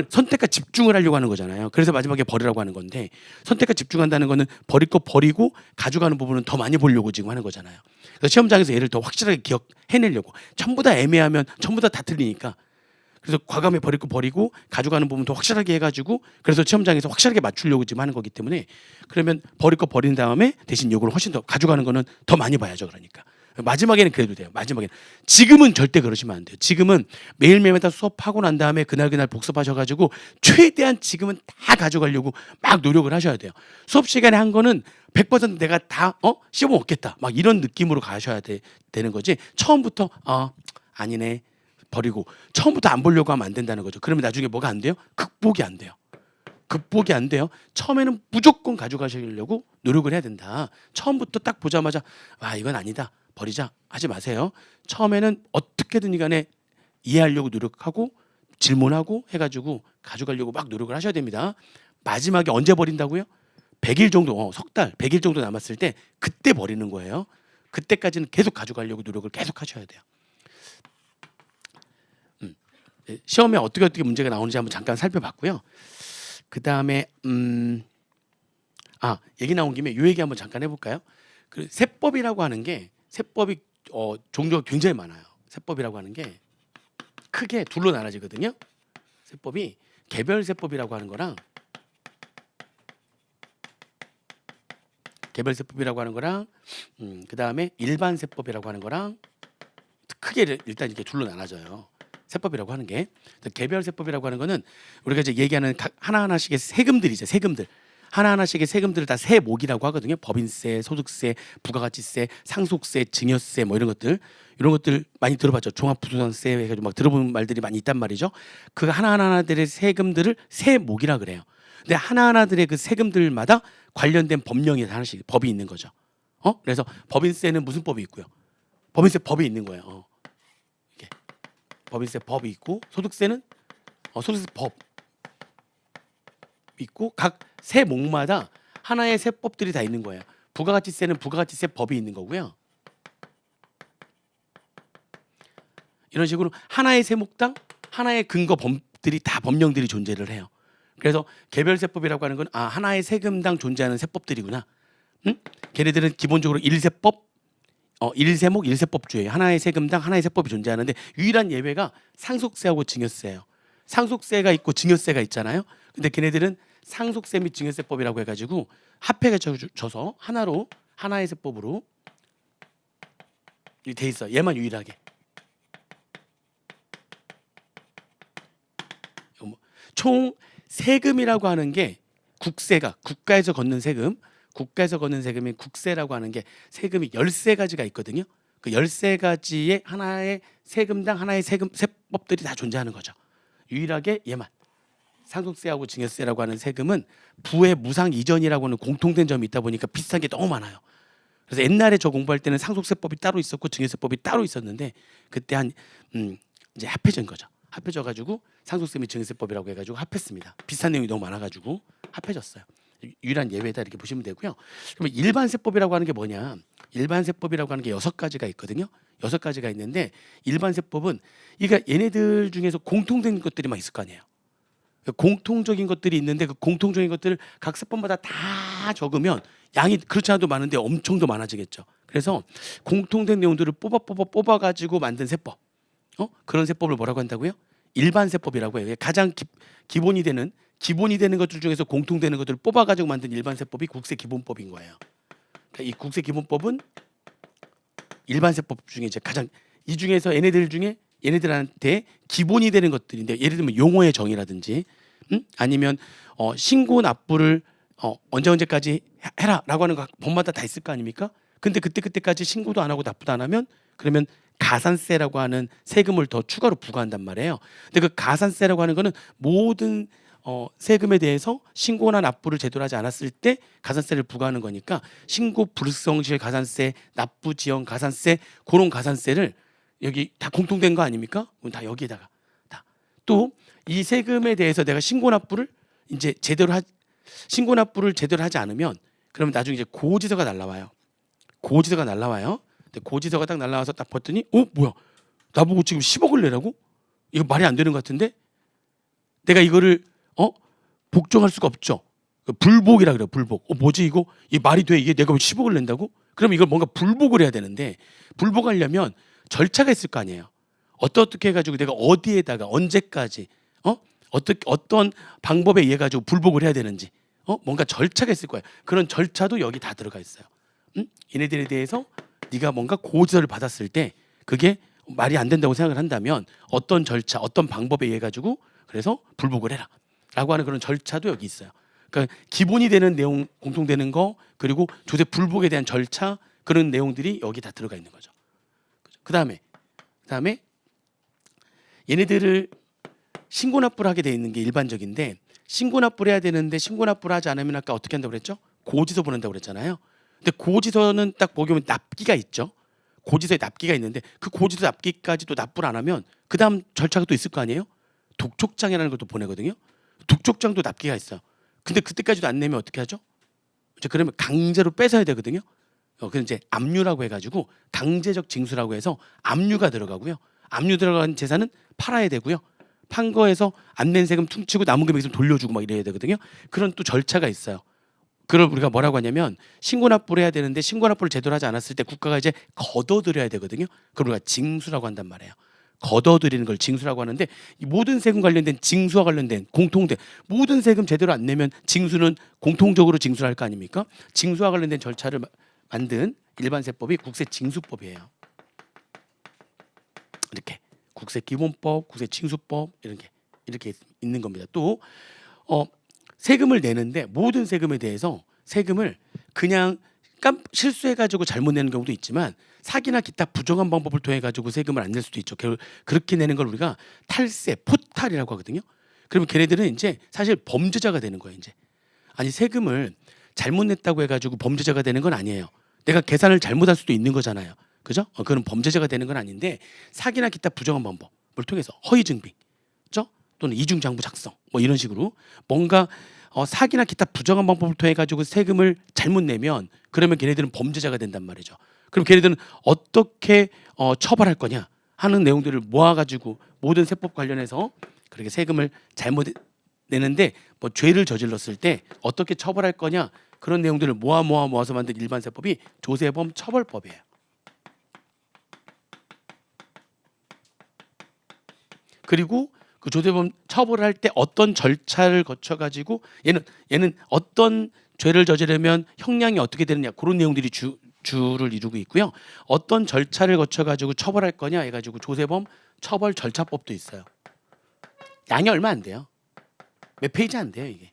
선택과 집중을 하려고 하는 거잖아요. 그래서 마지막에 버리라고 하는 건데 선택과 집중한다는 거는 버릴 거 버리고 가져가는 부분은 더 많이 보려고 지금 하는 거잖아요. 그래서 시험장에서 얘를 더 확실하게 해내려고 전부 다 애매하면 전부 다 틀리니까 그래서 과감히 버릴 거 버리고 가져가는 부분 더 확실하게 해가지고 그래서 시험장에서 확실하게 맞추려고 지금 하는 거기 때문에 그러면 버릴 거 버린 다음에 대신 요걸 훨씬 더 가져가는 거는 더 많이 봐야죠. 그러니까 마지막에는 그래도 돼요. 지금은 절대 그러시면 안 돼요. 지금은 매일매일마다 수업하고 난 다음에 그날 복습하셔가지고 최대한 지금은 다 가져가려고 막 노력을 하셔야 돼요. 수업 시간에 한 거는 100% 내가 다 씹어 먹겠다 막 이런 느낌으로 가셔야 되는 거지. 처음부터 아니네 버리고 처음부터 안 보려고 하면 안 된다는 거죠. 그러면 나중에 뭐가 안 돼요? 극복이 안 돼요. 처음에는 무조건 가져가시려고 노력을 해야 된다. 처음부터 딱 보자마자 이건 아니다. 버리자 하지 마세요. 처음에는 어떻게든 간에 이해하려고 노력하고 질문하고 해가지고 가져가려고 막 노력을 하셔야 됩니다. 마지막에 언제 버린다고요? 100일 정도, 석 달, 100일 정도 남았을 때 그때 버리는 거예요. 그때까지는 계속 가져가려고 노력을 계속 하셔야 돼요. 시험에 어떻게 문제가 나오는지 한번 잠깐 살펴봤고요. 그 다음에 얘기 나온 김에 요 얘기 한번 잠깐 해볼까요? 그 세법이라고 하는 게 세법이 종류가 굉장히 많아요. 세법이라고 하는 게 크게 둘로 나눠지거든요. 세법이 개별세법이라고 하는 거랑 그 다음에 일반세법이라고 하는 거랑 크게 일단 이렇게 둘로 나눠져요. 세법이라고 하는 게 개별세법이라고 하는 거는 우리가 이제 얘기하는 하나하나씩의 세금들이죠. 세금들 하나하나씩의 세금들을 다 세목이라고 하거든요. 법인세, 소득세, 부가가치세, 상속세, 증여세 뭐 이런 것들 많이 들어봤죠. 종합부동산세 해가지고 막 들어본 말들이 많이 있단 말이죠. 그 하나하나들의 세금들을 세목이라 그래요. 근데 하나하나들의 그 세금들마다 관련된 법령이 하나씩 법이 있는 거죠. 그래서 법인세는 무슨 법이 있고요. 법인세 법이 있는 거예요. 이게 법인세 법이 있고 소득세는 소득세 법 있고 각 세목마다 하나의 세법들이 다 있는 거예요. 부가가치세는 부가가치세 법이 있는 거고요. 이런 식으로 하나의 세목당 하나의 근거 법들이 다 법령들이 존재를 해요. 그래서 개별세법이라고 하는 건 하나의 세금당 존재하는 세법들이구나. 걔네들은 기본적으로 일세법, 일세목, 일세법주예요. 하나의 세금당 하나의 세법이 존재하는데 유일한 예외가 상속세하고 증여세예요. 상속세가 있고 증여세가 있잖아요. 근데 걔네들은 상속세 및 증여세법이라고 해가지고 합해져서 하나의 세법으로 돼 있어. 얘만 유일하게. 총 세금이라고 하는 게 국가에서 걷는 세금이 국세라고 하는 게 세금이 13가지가 있거든요. 그 13가지의 하나의 세금당 하나의 세법들이 다 존재하는 거죠. 유일하게 얘만 상속세하고 증여세라고 하는 세금은 부의 무상 이전이라고 하는 공통된 점이 있다 보니까 비슷한 게 너무 많아요. 그래서 옛날에 저 공부할 때는 상속세법이 따로 있었고 증여세법이 따로 있었는데 그때 이제 합해진 거죠. 합해져가지고 상속세 및 증여세법이라고 해가지고 합했습니다. 비슷한 내용이 너무 많아가지고 합해졌어요. 유일한 예외다 이렇게 보시면 되고요. 그러면 일반세법이라고 하는 게 뭐냐? 일반세법이라고 하는 게 6가지가 있거든요. 6가지가 있는데 일반세법은 그러니까 얘네들 중에서 공통된 것들이 막 있을 거 아니에요. 공통적인 것들이 있는데 그 공통적인 것들을 각 세법마다 다 적으면 양이 그렇지 않아도 많은데 엄청 더 많아지겠죠. 그래서 공통된 내용들을 뽑아가지고 만든 세법. 그런 세법을 뭐라고 한다고요? 일반세법이라고 해요. 가장 기본이 되는 것들 중에서 공통되는 것들을 뽑아가지고 만든 일반세법이 국세기본법인 거예요. 그러니까 이 국세기본법은 일반세법 중에 이제 가장 이 중에서 얘네들한테 기본이 되는 것들인데 예를 들면 용어의 정의라든지 아니면 신고 납부를 언제까지 해라라고 하는 거 법마다 다 있을 거 아닙니까? 근데 그때까지 신고도 안 하고 납부도 안 하면 그러면 가산세라고 하는 세금을 더 추가로 부과한단 말이에요. 근데 그 가산세라고 하는 거는 모든 세금에 대해서 신고나 납부를 제대로 하지 않았을 때 가산세를 부과하는 거니까 신고 불성실 가산세, 납부 지연 가산세 그런 가산세를 여기 다 공통된 거 아닙니까? 다 여기에다가 다. 또 이 세금에 대해서 내가 신고 납부를 제대로 하지 않으면 그러면 나중에 이제 고지서가 날라와요. 근데 고지서가 딱 날라와서 딱 봤더니 뭐야? 나보고 지금 10억을 내라고? 이거 말이 안 되는 것 같은데? 내가 이거를 복종할 수가 없죠. 불복이라 그래요. 불복. 뭐지 이거? 이 말이 돼? 이게 내가 왜 10억을 낸다고? 그럼 이걸 뭔가 불복을 해야 되는데 불복하려면 절차가 있을 거 아니에요. 어떻게 해가지고 내가 어디에다가 언제까지 어떤 방법에 의해 가지고 불복을 해야 되는지 뭔가 절차가 있을 거예요. 그런 절차도 여기 다 들어가 있어요. 얘네들에 대해서 네가 뭔가 고지서를 받았을 때 그게 말이 안 된다고 생각을 한다면 어떤 절차, 어떤 방법에 의해 가지고 그래서 불복을 해라라고 하는 그런 절차도 여기 있어요. 그러니까 기본이 되는 내용, 공통되는 거 그리고 조세 불복에 대한 절차 그런 내용들이 여기 다 들어가 있는 거죠. 그다음에 얘네들을 신고 납부를 하게 돼 있는 게 일반적인데 신고 납부를 해야 되는데 신고 납부를 하지 않으면 아까 어떻게 한다고 그랬죠? 고지서 보낸다고 그랬잖아요. 근데 고지서는 딱 보기 보면 납기가 있죠. 고지서에 납기가 있는데 그 고지서 납기까지도 납부를 안 하면 그 다음 절차가 또 있을 거 아니에요? 독촉장이라는 것도 보내거든요. 독촉장도 납기가 있어요. 근데 그때까지도 안 내면 어떻게 하죠? 이제 그러면 강제로 뺏어야 되거든요. 그래서 이제 압류라고 해가지고 강제적 징수라고 해서 압류가 들어가고요. 압류 들어간 재산은 팔아야 되고요. 판 거에서 안 낸 세금 퉁치고 남은 금액 좀 돌려주고 막 이래야 되거든요. 그런 또 절차가 있어요. 그걸 우리가 뭐라고 하냐면 신고납부를 해야 되는데 신고납부를 제대로 하지 않았을 때 국가가 이제 걷어들여야 되거든요. 그걸 우리가 징수라고 한단 말이에요. 걷어들이는 걸 징수라고 하는데 이 모든 세금 관련된 징수와 관련된 공통된 모든 세금 제대로 안 내면 징수는 공통적으로 징수를 할 거 아닙니까? 징수와 관련된 절차를 만든 일반세법이 국세징수법이에요. 이렇게 국세기본법, 국세징수법 이렇게 있는 겁니다. 또 세금을 내는데 모든 세금에 대해서 세금을 그냥 실수해가지고 잘못 내는 경우도 있지만 사기나 기타 부정한 방법을 통해 가지고 세금을 안 낼 수도 있죠. 그렇게 내는 걸 우리가 탈세, 포탈이라고 하거든요. 그러면 걔네들은 이제 사실 범죄자가 되는 거예요. 이제 아니 세금을 잘못 냈다고 해가지고 범죄자가 되는 건 아니에요. 내가 계산을 잘못할 수도 있는 거잖아요. 그죠? 그건 범죄자가 되는 건 아닌데 사기나 기타 부정한 방법을 통해서 허위 증빙, 그죠? 또는 이중 장부 작성, 뭐 이런 식으로 뭔가 사기나 기타 부정한 방법을 통해 가지고 세금을 잘못 내면 그러면 걔네들은 범죄자가 된단 말이죠. 그럼 걔네들은 어떻게 처벌할 거냐 하는 내용들을 모아가지고 모든 세법 관련해서 그렇게 세금을 잘못 내는데 뭐 죄를 저질렀을 때 어떻게 처벌할 거냐 그런 내용들을 모아서 만든 일반세법이 조세범 처벌법이에요. 그리고 그 조세범 처벌할 때 어떤 절차를 거쳐 가지고 얘는 어떤 죄를 저지르면 형량이 어떻게 되느냐 그런 내용들이 주를 이루고 있고요. 어떤 절차를 거쳐 가지고 처벌할 거냐 해 가지고 조세범 처벌 절차법도 있어요. 양이 얼마 안 돼요. 몇 페이지 안 돼요, 이게.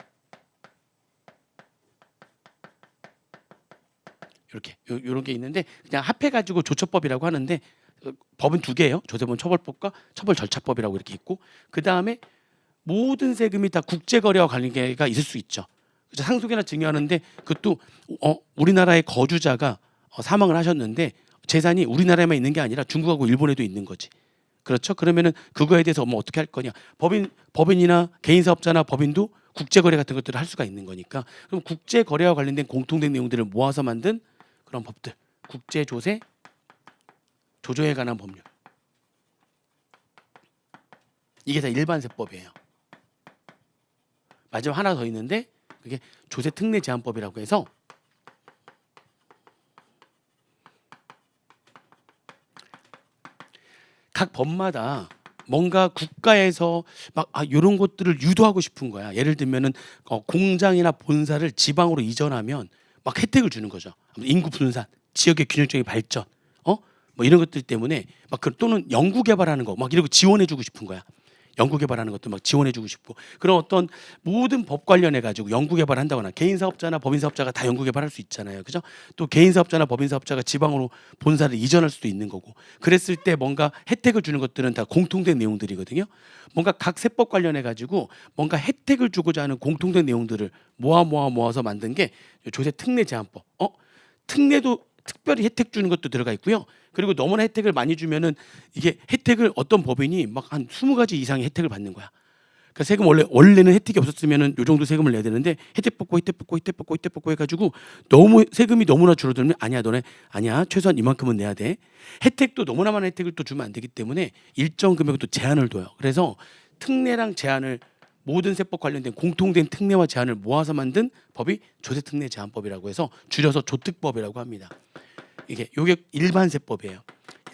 이렇게 요런 게 있는데 그냥 합해 가지고 조처법이라고 하는데 법은 두 개예요. 조세범 처벌법과 처벌 절차법이라고 이렇게 있고 그다음에 모든 세금이 다 국제거래와 관계가 있을 수 있죠. 상속이나 증여하는데 그것도 우리나라의 거주자가 사망을 하셨는데 재산이 우리나라에만 있는 게 아니라 중국하고 일본에도 있는 거지. 그렇죠? 그러면은 그거에 대해서 뭐 어떻게 할 거냐? 법인이나 개인 사업자나 법인도 국제거래 같은 것들을 할 수가 있는 거니까 그럼 국제거래와 관련된 공통된 내용들을 모아서 만든 그런 법들, 국제조세 조조에 관한 법률. 이게 다 일반세법이에요. 마지막 하나 더 있는데 그게 조세특례제한법이라고 해서 각 법마다 뭔가 국가에서 막 이런 것들을 유도하고 싶은 거야. 예를 들면은 공장이나 본사를 지방으로 이전하면 막 혜택을 주는 거죠. 인구 분산, 지역의 균형적인 발전, 뭐 이런 것들 때문에 막 또는 연구 개발하는 거 막 이러고 지원해주고 싶은 거야. 연구 개발하는 것도 막 지원해주고 싶고 그런 어떤 모든 법 관련해 가지고 연구 개발한다거나 개인 사업자나 법인 사업자가 다 연구 개발할 수 있잖아요, 그죠? 또 개인 사업자나 법인 사업자가 지방으로 본사를 이전할 수도 있는 거고 그랬을 때 뭔가 혜택을 주는 것들은 다 공통된 내용들이거든요. 뭔가 각 세법 관련해 가지고 뭔가 혜택을 주고자 하는 공통된 내용들을 모아서 만든 게 조세특례제한법. 특례도 특별히 혜택 주는 것도 들어가 있고요. 그리고 너무나 혜택을 많이 주면은 이게 혜택을 어떤 법인이 막 한 20가지 이상의 혜택을 받는 거야. 그러니까 세금 원래는 혜택이 없었으면은 요 정도 세금을 내야 되는데 혜택 받고 해가지고 너무 세금이 너무나 줄어들면 너네 최소한 이만큼은 내야 돼. 혜택도 너무나 많은 혜택을 또 주면 안 되기 때문에 일정 금액을 또 제한을 둬요. 그래서 특례랑 제한을 모든 세법 관련된 공통된 특례와 제한을 모아서 만든 법이 조세특례제한법이라고 해서 줄여서 조특법이라고 합니다. 요게 일반세법이에요.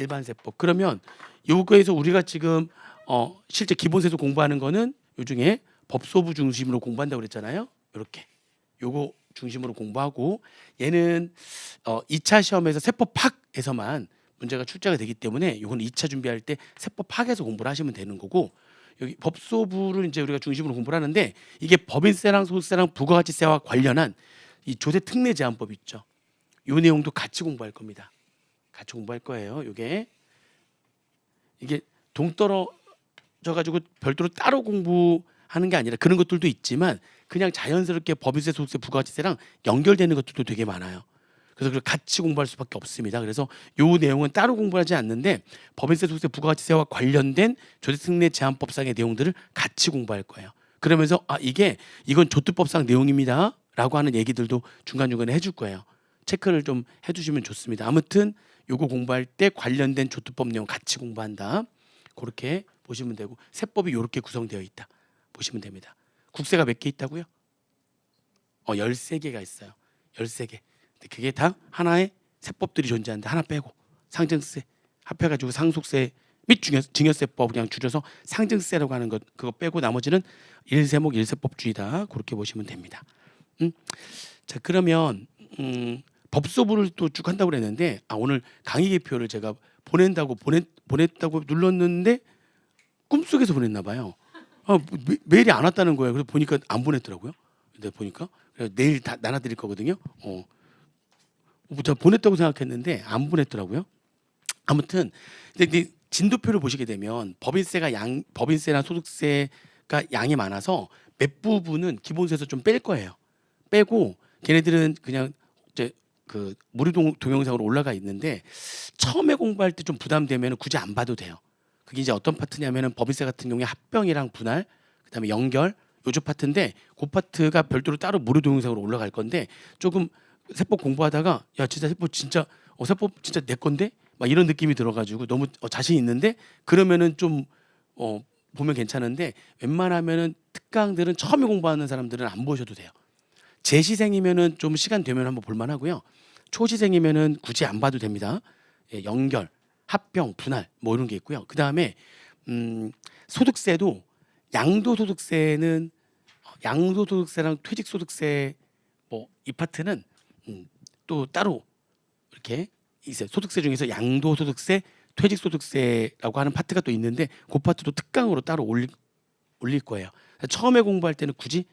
일반세법. 그러면 요거에서 우리가 지금 실제 기본세도 공부하는 거는 요 중에 법소부 중심으로 공부한다고 그랬잖아요. 요렇게 요거 중심으로 공부하고 얘는 2차 시험에서 세법학에서만 문제가 출제가 되기 때문에 요건 2차 준비할 때 세법학에서 공부를 하시면 되는 거고 여기 법소부를 이제 우리가 중심으로 공부를 하는데 이게 법인세랑 소득세랑 부가가치세와 관련한 이 조세특례제한법 있죠. 요 내용도 같이 공부할 겁니다. 같이 공부할 거예요. 이게 동떨어져 가지고 별도로 따로 공부하는 게 아니라 그런 것들도 있지만 그냥 자연스럽게 법인세, 소득세, 부가가치세랑 연결되는 것들도 되게 많아요. 그래서 그걸 같이 공부할 수밖에 없습니다. 그래서 요 내용은 따로 공부하지 않는데 법인세, 소득세, 부가가치세와 관련된 조세특례제한법상의 내용들을 같이 공부할 거예요. 그러면서 이건 조특법상 내용입니다라고 하는 얘기들도 중간중간에 해줄 거예요. 체크를 좀 해주시면 좋습니다. 아무튼 요거 공부할 때 관련된 조특법 내용 같이 공부한다. 그렇게 보시면 되고 세법이 이렇게 구성되어 있다 보시면 됩니다. 국세가 몇 개 있다고요? 13개가 있어요. 13개. 근데 그게 다 하나의 세법들이 존재하는데 하나 빼고 상증세 합해가지고 상속세 및 증여세법 그냥 줄여서 상증세라고 하는 것 그거 빼고 나머지는 일세목 일세법주의다 그렇게 보시면 됩니다. 자 그러면 법소부를 또 쭉 한다고 그랬는데 오늘 강의 개표를 제가 보냈다고 눌렀는데 꿈속에서 보냈나 봐요. 메일이 안 왔다는 거예요. 그래서 보니까 안 보냈더라고요. 근데 보니까 내일 다 나눠드릴 거거든요. 제가 보냈다고 생각했는데 안 보냈더라고요. 아무튼 근데 진도표를 보시게 되면 법인세나 소득세가 양이 많아서 몇 부분은 기본세에서 좀 뺄 거예요. 빼고 걔네들은 그냥 이제 그 무료 동영상으로 올라가 있는데 처음에 공부할 때 좀 부담되면 굳이 안 봐도 돼요. 그게 이제 어떤 파트냐면은 법인세 같은 경우에 합병이랑 분할, 그다음에 연결 요조 파트인데 그 파트가 별도로 따로 무료 동영상으로 올라갈 건데 조금 세법 공부하다가 야 진짜 세법 진짜 세법 진짜 내 건데 막 이런 느낌이 들어가지고 너무 자신 있는데 그러면은 좀 보면 괜찮은데 웬만하면은 특강들은 처음에 공부하는 사람들은 안 보셔도 돼요. 재시생이면은 좀 시간 되면 한번 볼만하고요. 초시생이면은 굳이 안 봐도 됩니다. 예, 연결, 합병, 분할 뭐 이런 게 있고요. 그 다음에 소득세도 양도소득세랑 퇴직소득세 뭐 이 파트는 또 따로 이렇게 있어요. 소득세 중에서 양도소득세, 퇴직소득세라고 하는 파트가 또 있는데 그 파트도 특강으로 따로 올릴 거예요. 처음에 공부할 때는 굳이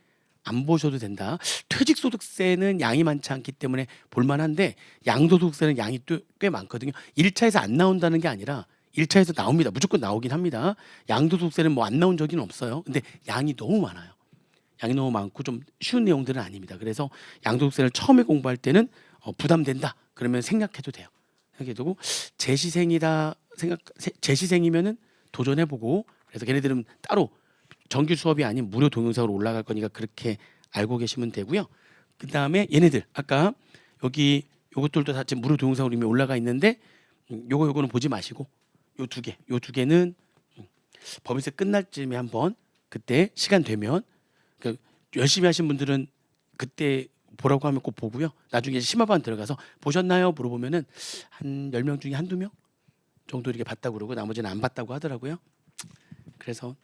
안 보셔도 된다. 퇴직소득세는 양이 많지 않기 때문에 볼만한데 양도소득세는 양이 꽤 많거든요. 1차에서 안 나온다는 게 아니라 1차에서 나옵니다. 무조건 나오긴 합니다. 양도소득세는 뭐 안 나온 적은 없어요. 근데 양이 너무 많아요. 양이 너무 많고 좀 쉬운 내용들은 아닙니다. 그래서 양도소득세를 처음에 공부할 때는 부담된다. 그러면 생략해도 돼요. 생각해두고 재시생이면은 도전해보고 그래서 걔네들은 따로 정규 수업이 아닌 무료 동영상으로 올라갈 거니까 그렇게 알고 계시면 되고요. 그 다음에 얘네들 아까 여기 요것들도 다 지금 무료 동영상으로 이미 올라가 있는데 요거는 보지 마시고 요 두 개는 법인세 끝날 쯤에 한번 그때 시간 되면 열심히 하신 분들은 그때 보라고 하면 꼭 보고요. 나중에 심화반 들어가서 보셨나요? 물어보면은 한 10명 중에 한두 명 정도 이렇게 봤다고 그러고 나머지는 안 봤다고 하더라고요. 그래서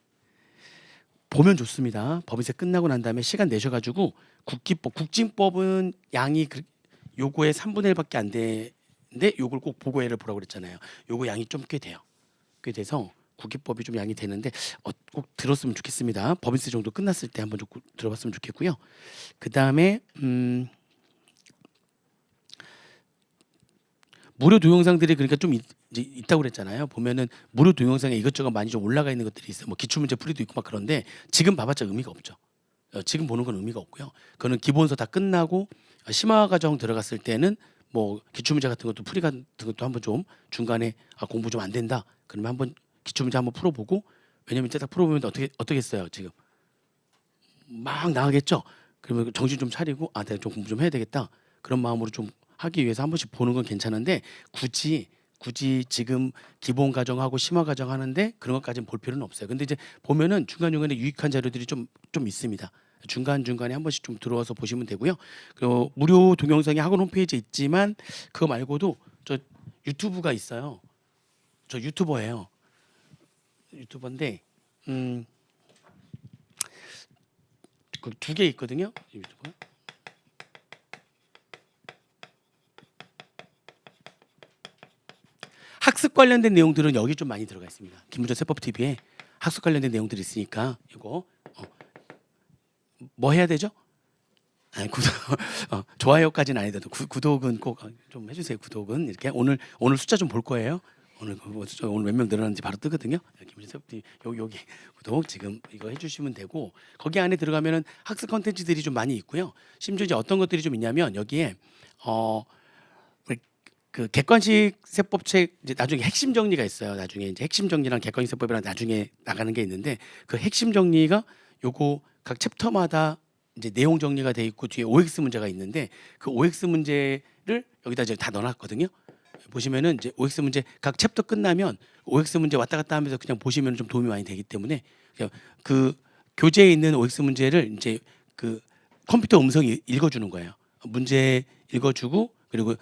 보면 좋습니다. 법인세 끝나고 난 다음에 시간 내셔가지고 국징법은 양이 요거의 3분의 1밖에 안 되는데 요걸 꼭 보고회를 보라고 그랬잖아요. 요거 양이 좀 꽤 돼요. 꽤 돼서 국기법이 좀 양이 되는데 꼭 들었으면 좋겠습니다. 법인세 정도 끝났을 때 한번 좀 들어봤으면 좋겠고요. 그 다음에 무료 동영상들이 그러니까 좀 이제 있다고 그랬잖아요. 보면은 무료 동영상에 이것저것 많이 좀 올라가 있는 것들이 있어요. 뭐 기출문제 풀이도 있고 막 그런데 지금 봐봤자 의미가 없죠. 지금 보는 건 의미가 없고요. 그거는 기본서 다 끝나고 심화 과정 들어갔을 때는 뭐 기출문제 같은 것도 풀이 같은 것도 한번 좀 중간에 공부 좀 안 된다. 그러면 한번 기출문제 한번 풀어보고 왜냐면 이제 딱 풀어보면 어떻겠어요. 지금 막 나가겠죠. 그러면 정신 좀 차리고 내가 좀 공부 좀 해야 되겠다. 그런 마음으로 좀 하기 위해서 한 번씩 보는 건 괜찮은데 굳이 지금 기본 과정하고 심화 과정 하는데 그런 것까지는 볼 필요는 없어요. 근데 이제 보면은 중간중간에 유익한 자료들이 좀 있습니다. 중간중간에 한 번씩 좀 들어와서 보시면 되고요. 그리고 무료 동영상이 학원 홈페이지에 있지만 그거 말고도 저 유튜브가 있어요. 저 유튜버예요. 유튜버인데 그 2개 있거든요. 유튜브. 학습 관련된 내용들은 여기 좀 많이 들어가 있습니다. 김무전 세법 TV에 학습 관련된 내용들이 있으니까 이거 뭐 해야 되죠? 좋아요까지는 아니더라도 구독은 꼭 좀 해주세요. 구독은 이렇게 오늘 숫자 좀 볼 거예요. 오늘 몇 명 늘어났는지 바로 뜨거든요. 김무전 세법 TV 여기 구독 지금 이거 해주시면 되고 거기 안에 들어가면은 학습 컨텐츠들이 좀 많이 있고요. 심지어 이제 어떤 것들이 좀 있냐면 여기에 그 객관식 세법책 이제 나중에 핵심 정리가 있어요. 나중에 이제 핵심 정리랑 객관식 세법이랑 나중에 나가는 게 있는데 그 핵심 정리가 요거 각 챕터마다 이제 내용 정리가 돼 있고 뒤에 OX 문제가 있는데 그 OX 문제를 여기다 이제 다 넣어놨거든요. 보시면은 이제 OX 문제 각 챕터 끝나면 OX 문제 왔다 갔다 하면서 그냥 보시면 좀 도움이 많이 되기 때문에 그냥 그 교재에 있는 OX 문제를 이제 그 컴퓨터 음성이 읽어주는 거예요. 문제 읽어주고 그리고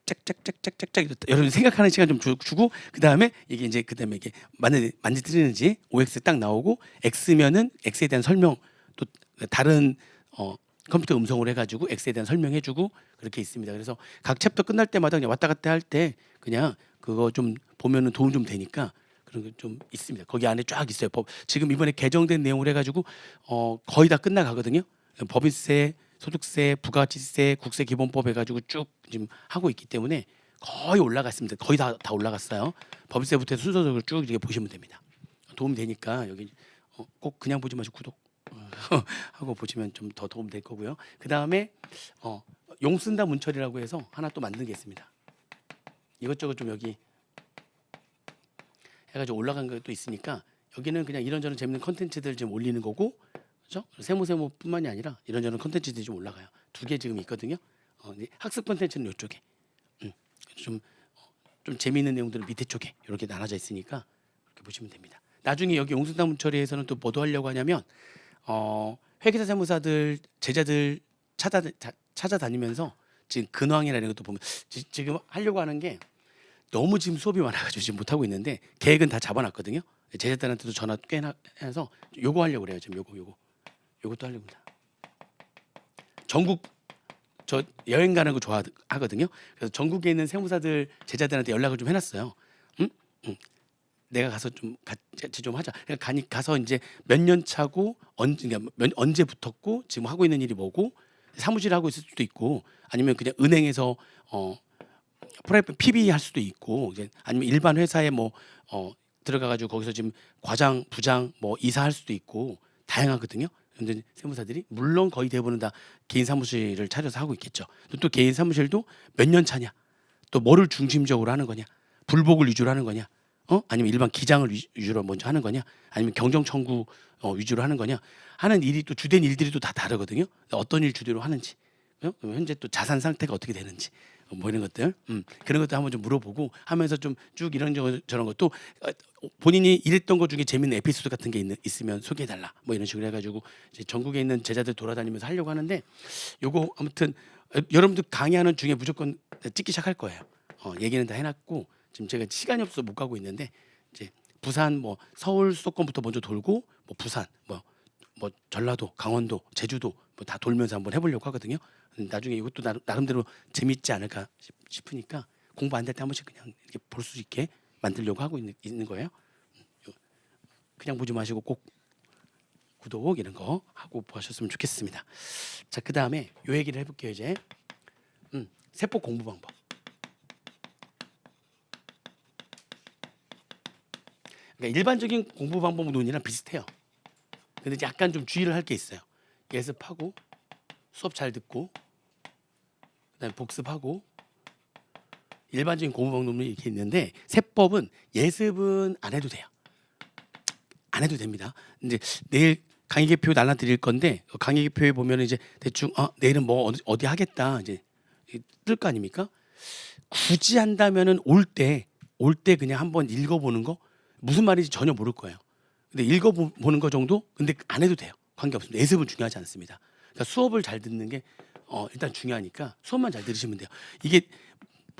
짝짝짝짝짝짝 여러분 생각하는 시간 좀 주고 그다음에 이게 이제 그다음에 이게 만지뜨리는지 OX 딱 나오고 X면은 X에 대한 설명 또 다른 컴퓨터 음성으로 해가지고 X에 대한 설명해주고 그렇게 있습니다. 그래서 각 챕터 끝날 때마다 그냥 왔다 갔다 할 때 그냥 그거 좀 보면은 도움 좀 되니까 그런 게 좀 있습니다. 거기 안에 쫙 있어요. 지금 이번에 개정된 내용을 해가지고 거의 다 끝나가거든요. 법인세, 소득세, 부가가치세, 국세기본법 해가지고 쭉 지금 하고 있기 때문에 거의 올라갔습니다. 거의 다 올라갔어요. 법인세부터 해서 순서적으로 쭉 이렇게 보시면 됩니다. 도움이 되니까 여기 꼭 그냥 보지 마시고 구독 하고 보시면 좀 더 도움 될 거고요. 그 다음에 용 쓴다 문철이라고 해서 하나 또 만든 게 있습니다. 이것저것 좀 여기 해가지고 올라간 것도 있으니까 여기는 그냥 이런저런 재밌는 컨텐츠들 좀 올리는 거고, 그렇죠? 세무뿐만이 아니라 이런저런 컨텐츠들이 좀 올라가요. 2개 지금 있거든요. 학습 컨텐츠는 이쪽에, 좀 재미있는 내용들은 밑에 쪽에 이렇게 나눠져 있으니까 그렇게 보시면 됩니다. 나중에 여기 용순당 문처리에서는 또 뭐도 하려고 하냐면 회계사 세무사들 제자들 찾아다니면서 지금 근황이라는 것도 보면 지금 하려고 하는 게 너무 지금 수업이 많아가지고 지금 못 하고 있는데 계획은 다 잡아놨거든요. 제자들한테도 전화 꽤나 해서 요거 하려고 그래요. 지금 요것도 하려고 합니다. 전국 저 여행 가는 거 좋아하거든요. 그래서 전국에 있는 세무사들 제자들한테 연락을 좀 해놨어요. 응? 내가 가서 좀 같이 좀 하자. 그러니까 가서 이제 몇 년 차고 언제 붙었고 지금 하고 있는 일이 뭐고 사무실 하고 있을 수도 있고 아니면 그냥 은행에서 프라이팬 PB 할 수도 있고 이제 아니면 일반 회사에 뭐 들어가가지고 거기서 지금 과장, 부장, 뭐 이사할 수도 있고 다양하거든요. 근데 세무사들이 물론 거의 대부분은 다 개인 사무실을 차려서 하고 있겠죠. 또 개인 사무실도 몇 년 차냐, 또 뭐를 중심적으로 하는 거냐, 불복을 위주로 하는 거냐, 아니면 일반 기장을 위주로 먼저 하는 거냐, 아니면 경정 청구 위주로 하는 거냐 하는 일이 또 주된 일들이 또 다 다르거든요. 어떤 일 주대로 하는지, 현재 또 자산 상태가 어떻게 되는지. 뭐 이런 것들 그런 것도 한번 좀 물어보고 하면서 좀 쭉 이런저런 것도 본인이 일했던 것 중에 재밌는 에피소드 같은 게 있으면 소개해달라 뭐 이런 식으로 해가지고 이제 전국에 있는 제자들 돌아다니면서 하려고 하는데 요거 아무튼 여러분들 강의하는 중에 무조건 찍기 시작할 거예요. 얘기는 다 해놨고 지금 제가 시간이 없어서 못 가고 있는데 이제 부산 뭐 서울 수도권부터 먼저 돌고 뭐 부산 뭐 전라도, 강원도, 제주도 뭐 다 돌면서 한번 해보려고 하거든요. 나중에 이것도 나름대로 재밌지 않을까 싶으니까 공부 안 될 때 한 번씩 그냥 이렇게 볼 수 있게 만들려고 하고 있는 거예요. 그냥 보지 마시고 꼭 구독 이런 거 하고 보셨으면 좋겠습니다. 자, 그 다음에 요 얘기를 해볼게요. 이제 세법 공부 방법. 그러니까 일반적인 공부 방법 논이랑 비슷해요. 근데 약간 좀 주의를 할 게 있어요. 예습하고 수업 잘 듣고 그다음에 복습하고 일반적인 공부 방법이 이렇게 있는데 세법은 예습은 안 해도 돼요. 안 해도 됩니다. 이제 내일 강의 개표 날라드릴 건데 강의 개표에 보면 이제 대충 내일은 뭐 어디 하겠다 이제 뜰 거 아닙니까? 굳이 한다면은 올 때 그냥 한번 읽어보는 거 무슨 말인지 전혀 모를 거예요. 근데 읽어보는 거 정도? 근데 안 해도 돼요. 관계없습니다. 예습은 중요하지 않습니다. 그러니까 수업을 잘 듣는 게 일단 중요하니까 수업만 잘 들으시면 돼요. 이게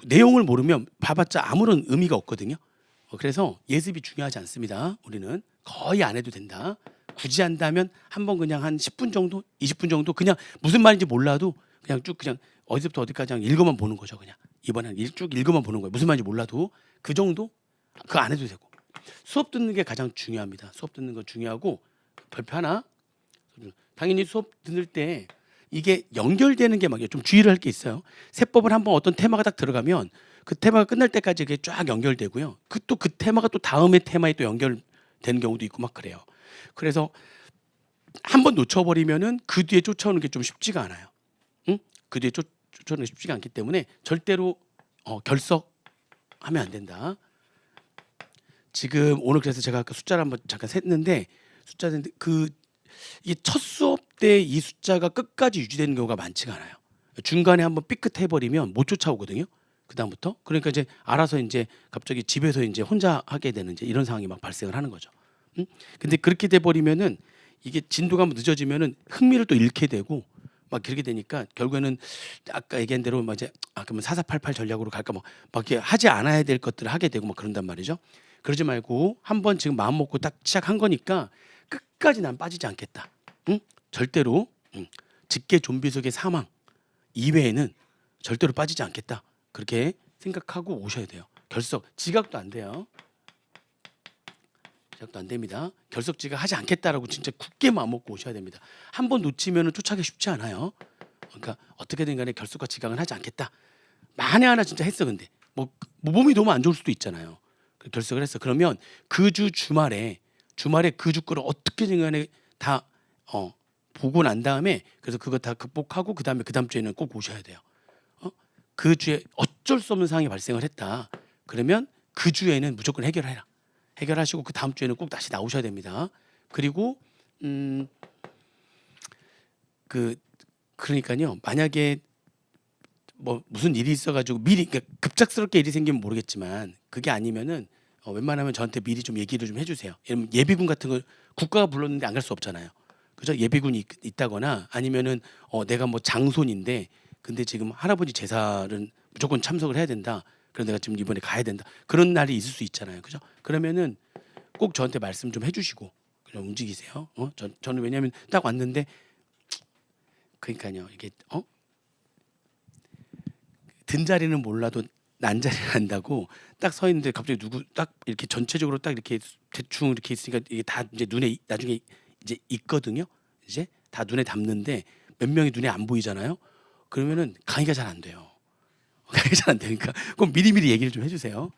내용을 모르면 봐봤자 아무런 의미가 없거든요. 그래서 예습이 중요하지 않습니다. 우리는 거의 안 해도 된다. 굳이 한다면 한번 그냥 한 10분 정도, 20분 정도 그냥 무슨 말인지 몰라도 그냥 쭉 그냥 어디서부터 어디까지 그냥 읽어만 보는 거죠. 그냥 이번엔 쭉 읽어만 보는 거예요. 무슨 말인지 몰라도 그 정도 그거 안 해도 되고 수업 듣는 게 가장 중요합니다. 수업 듣는 거 중요하고 별표 하나 당연히 수업 듣을 때 이게 연결되는 게 막 좀 주의를 할 게 있어요. 세법을 한번 어떤 테마가 딱 들어가면 그 테마가 끝날 때까지 이게 쫙 연결되고요. 그 테마가 또 다음의 테마에 또 연결되는 경우도 있고 막 그래요. 그래서 한번 놓쳐버리면은 그 뒤에 쫓아오는 게 좀 쉽지가 않아요. 그 뒤에 쫓아오는 게 쉽지가 않기 때문에 절대로 결석하면 안 된다. 지금 오늘 그래서 제가 아까 숫자를 한번 잠깐 셌는데 숫자인데 이게 첫 수업 때 이 숫자가 끝까지 유지되는 경우가 많지가 않아요. 중간에 한번 삐끗해 버리면 못 쫓아오거든요. 그다음부터. 그러니까 이제 알아서 이제 갑자기 집에서 이제 혼자 하게 되는 이제 이런 상황이 막 발생을 하는 거죠. 근데 그렇게 돼 버리면은 이게 진도가 늦어지면은 흥미를 또 잃게 되고 막 그렇게 되니까 결국에는 아까 얘기한 대로 막 이제 그러면 4488 전략으로 갈까 막 이렇게 하지 않아야 될 것들을 하게 되고 막 그런단 말이죠. 그러지 말고 한번 지금 마음 먹고 딱 시작한 거니까 끝까지 난 빠지지 않겠다. 응? 절대로 직계 좀비 속의 사망 이외에는 절대로 빠지지 않겠다. 그렇게 생각하고 오셔야 돼요. 결석, 지각도 안 돼요. 지각도 안 됩니다. 결석 지각 하지 않겠다라고 진짜 굳게 마음 먹고 오셔야 됩니다. 한 번 놓치면 쫓아가기 쉽지 않아요. 그러니까 어떻게든 간에 결석과 지각은 하지 않겠다. 만에 하나 진짜 했어. 근데 뭐 몸이 너무 안 좋을 수도 있잖아요. 결석을 했어. 그러면 그 주 주말에 그 주 거를 어떻게든 간에 다 보고 난 다음에 그래서 그거 다 극복하고 그다음에 그다음 주에는 꼭 오셔야 돼요. 그 주에 어쩔 수 없는 상황이 발생을 했다. 그러면 그 주에는 무조건 해결해라. 해결하시고 그 다음 주에는 꼭 다시 나오셔야 됩니다. 그리고 그러니까요. 만약에 뭐 무슨 일이 있어가지고 미리 그러니까 급작스럽게 일이 생기면 모르겠지만 그게 아니면은 웬만하면 저한테 미리 좀 얘기를 좀 해주세요. 예비군 같은 걸 국가가 불렀는데 안 갈 수 없잖아요. 그죠? 예비군이 있다거나 아니면은 내가 뭐 장손인데 근데 지금 할아버지 제사는 무조건 참석을 해야 된다. 그래서 내가 지금 이번에 가야 된다. 그런 날이 있을 수 있잖아요. 그죠? 그러면은 꼭 저한테 말씀 좀 해주시고 그냥 움직이세요. 저는 왜냐하면 딱 왔는데 그러니까요. 이게 든 자리는 몰라도 난 자리를 안다고 딱 서 있는데 갑자기 누구 딱 이렇게 전체적으로 딱 이렇게 대충 이렇게 있으니까 이게 다 이제 눈에 나중에 이제 있거든요. 이제 다 눈에 담는데 몇 명이 눈에 안 보이잖아요. 그러면은 강의가 잘 안 돼요. 강의가 잘 안 되니까 꼭 미리미리 얘기를 좀 해주세요.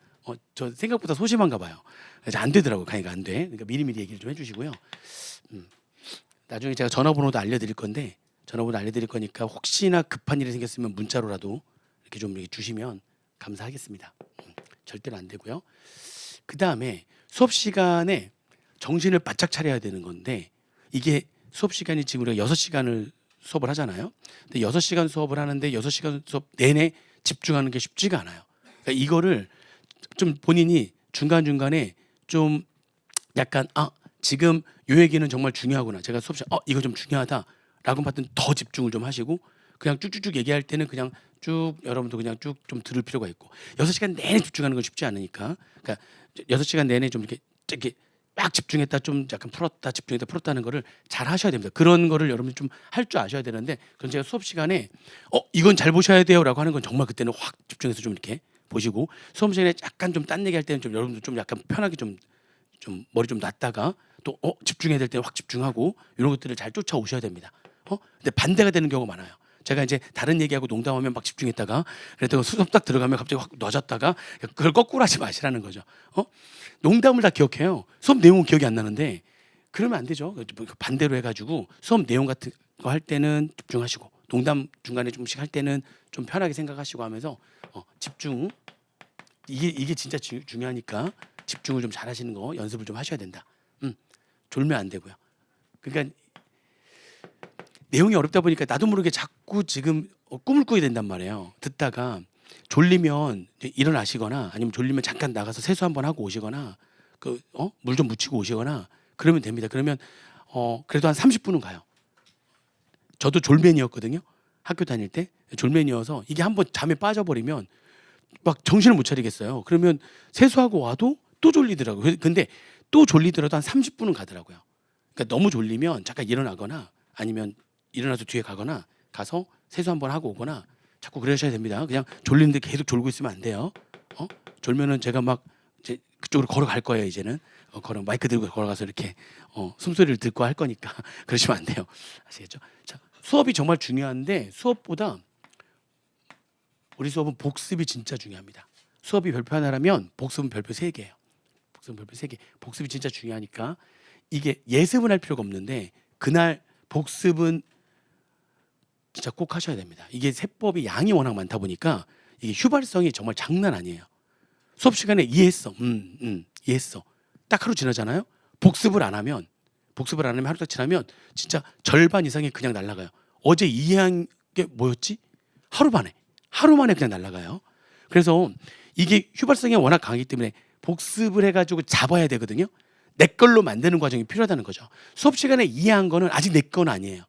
저 생각보다 소심한가 봐요. 그래서 안 되더라고 강의가 안 돼. 그러니까 미리미리 얘기를 좀 해주시고요. 나중에 제가 전화번호도 알려드릴 건데 전화번호 알려드릴 거니까 혹시나 급한 일이 생겼으면 문자로라도 이렇게 좀 이렇게 주시면 감사하겠습니다. 절대로 안 되고요. 그 다음에 수업 시간에 정신을 바짝 차려야 되는 건데 이게 수업 시간이 지금 우리가 6시간을 수업을 하잖아요. 근데 6시간 수업을 하는데 6시간 수업 내내 집중하는 게 쉽지가 않아요. 그러니까 이거를 좀 본인이 중간중간에 좀 약간 지금 요 얘기는 정말 중요하구나. 제가 수업 시간 이거 좀 중요하다라고 봤더니 더 집중을 좀 하시고 그냥 쭉쭉쭉 얘기할 때는 그냥 쭉 여러분도 그냥 쭉 좀 들을 필요가 있고 6시간 내내 집중하는 건 쉽지 않으니까 그러니까 6시간 내내 좀 이렇게 막 집중했다 좀 약간 풀었다 집중했다 풀었다는 거를 잘 하셔야 됩니다. 그런 거를 여러분이 좀 할 줄 아셔야 되는데 그건 제가 수업 시간에 이건 잘 보셔야 돼요라고 하는 건 정말 그때는 확 집중해서 좀 이렇게 보시고 수업 시간에 약간 좀 딴 얘기할 때는 좀 여러분들 좀 약간 편하게 좀 머리 좀 놨다가 또 집중해야 될 때는 확 집중하고 이런 것들을 잘 쫓아오셔야 됩니다. 근데 반대가 되는 경우가 많아요. 제가 이제 다른 얘기하고 농담하면 막 집중했다가 그랬다가 수업 딱 들어가면 갑자기 확 놔졌다가 그걸 거꾸로 하지 마시라는 거죠. 농담을 다 기억해요. 수업 내용은 기억이 안 나는데 그러면 안 되죠. 반대로 해가지고 수업 내용 같은 거 할 때는 집중하시고 농담 중간에 좀씩 할 때는 좀 편하게 생각하시고 하면서 집중 이게 진짜 중요하니까 집중을 좀 잘하시는 거 연습을 좀 하셔야 된다. 졸면 안 되고요. 그러니까 내용이 어렵다 보니까 나도 모르게 자꾸 지금 꿈을 꾸게 된단 말이에요. 듣다가 졸리면 이제 일어나시거나 아니면 졸리면 잠깐 나가서 세수 한번 하고 오시거나 물 좀 묻히고 오시거나 그러면 됩니다. 그러면 그래도 한 30분은 가요. 저도 졸맨이었거든요. 학교 다닐 때 졸맨이어서 이게 한번 잠에 빠져버리면 막 정신을 못 차리겠어요. 그러면 세수하고 와도 또 졸리더라고요. 근데 또 졸리더라도 한 30분은 가더라고요. 그러니까 너무 졸리면 잠깐 일어나거나 아니면 일어나서 뒤에 가거나 가서 세수 한번 하고 오거나 자꾸 그러셔야 됩니다. 그냥 졸리는데 계속 졸고 있으면 안 돼요. 졸면은 제가 막 이제 그쪽으로 걸어갈 거예요. 이제는 마이크 들고 걸어가서 이렇게 숨소리를 듣고 할 거니까 그러시면 안 돼요. 아시겠죠? 자, 수업이 정말 중요한데 수업보다 우리 수업은 복습이 진짜 중요합니다. 수업이 별표 하나라면 복습은 별표 3개예요. 복습은 별표 3개. 복습이 진짜 중요하니까 이게 예습은 할 필요가 없는데 그날 복습은 진짜 꼭 하셔야 됩니다. 이게 세법이 양이 워낙 많다 보니까 이게 휴발성이 정말 장난 아니에요. 수업 시간에 이해했어. 이해했어. 딱 하루 지나잖아요. 복습을 안 하면 하루 딱 지나면 진짜 절반 이상이 그냥 날아가요. 어제 이해한 게 뭐였지? 하루 만에 그냥 날아가요. 그래서 이게 휘발성이 워낙 강하기 때문에 복습을 해가지고 잡아야 되거든요. 내 걸로 만드는 과정이 필요하다는 거죠. 수업 시간에 이해한 거는 아직 내 건 아니에요.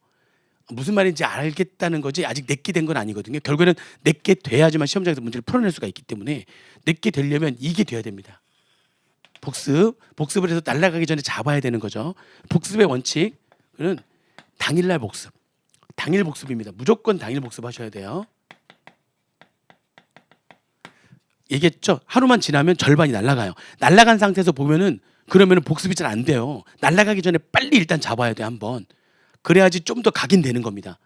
무슨 말인지 알겠다는 거지 아직 내게 된 건 아니거든요. 결국에는 내게 돼야지만 시험장에서 문제를 풀어낼 수가 있기 때문에 내게 되려면 이게 돼야 됩니다. 복습을 해서 날아가기 전에 잡아야 되는 거죠. 복습의 원칙은 당일날 복습, 당일 복습입니다. 무조건 당일 복습하셔야 돼요. 얘기했죠. 하루만 지나면 절반이 날아가요. 날아간 상태에서 보면은 그러면은 복습이 잘 안 돼요. 날아가기 전에 빨리 일단 잡아야 돼 한번. 그래야지 좀 더 각인되는 겁니다.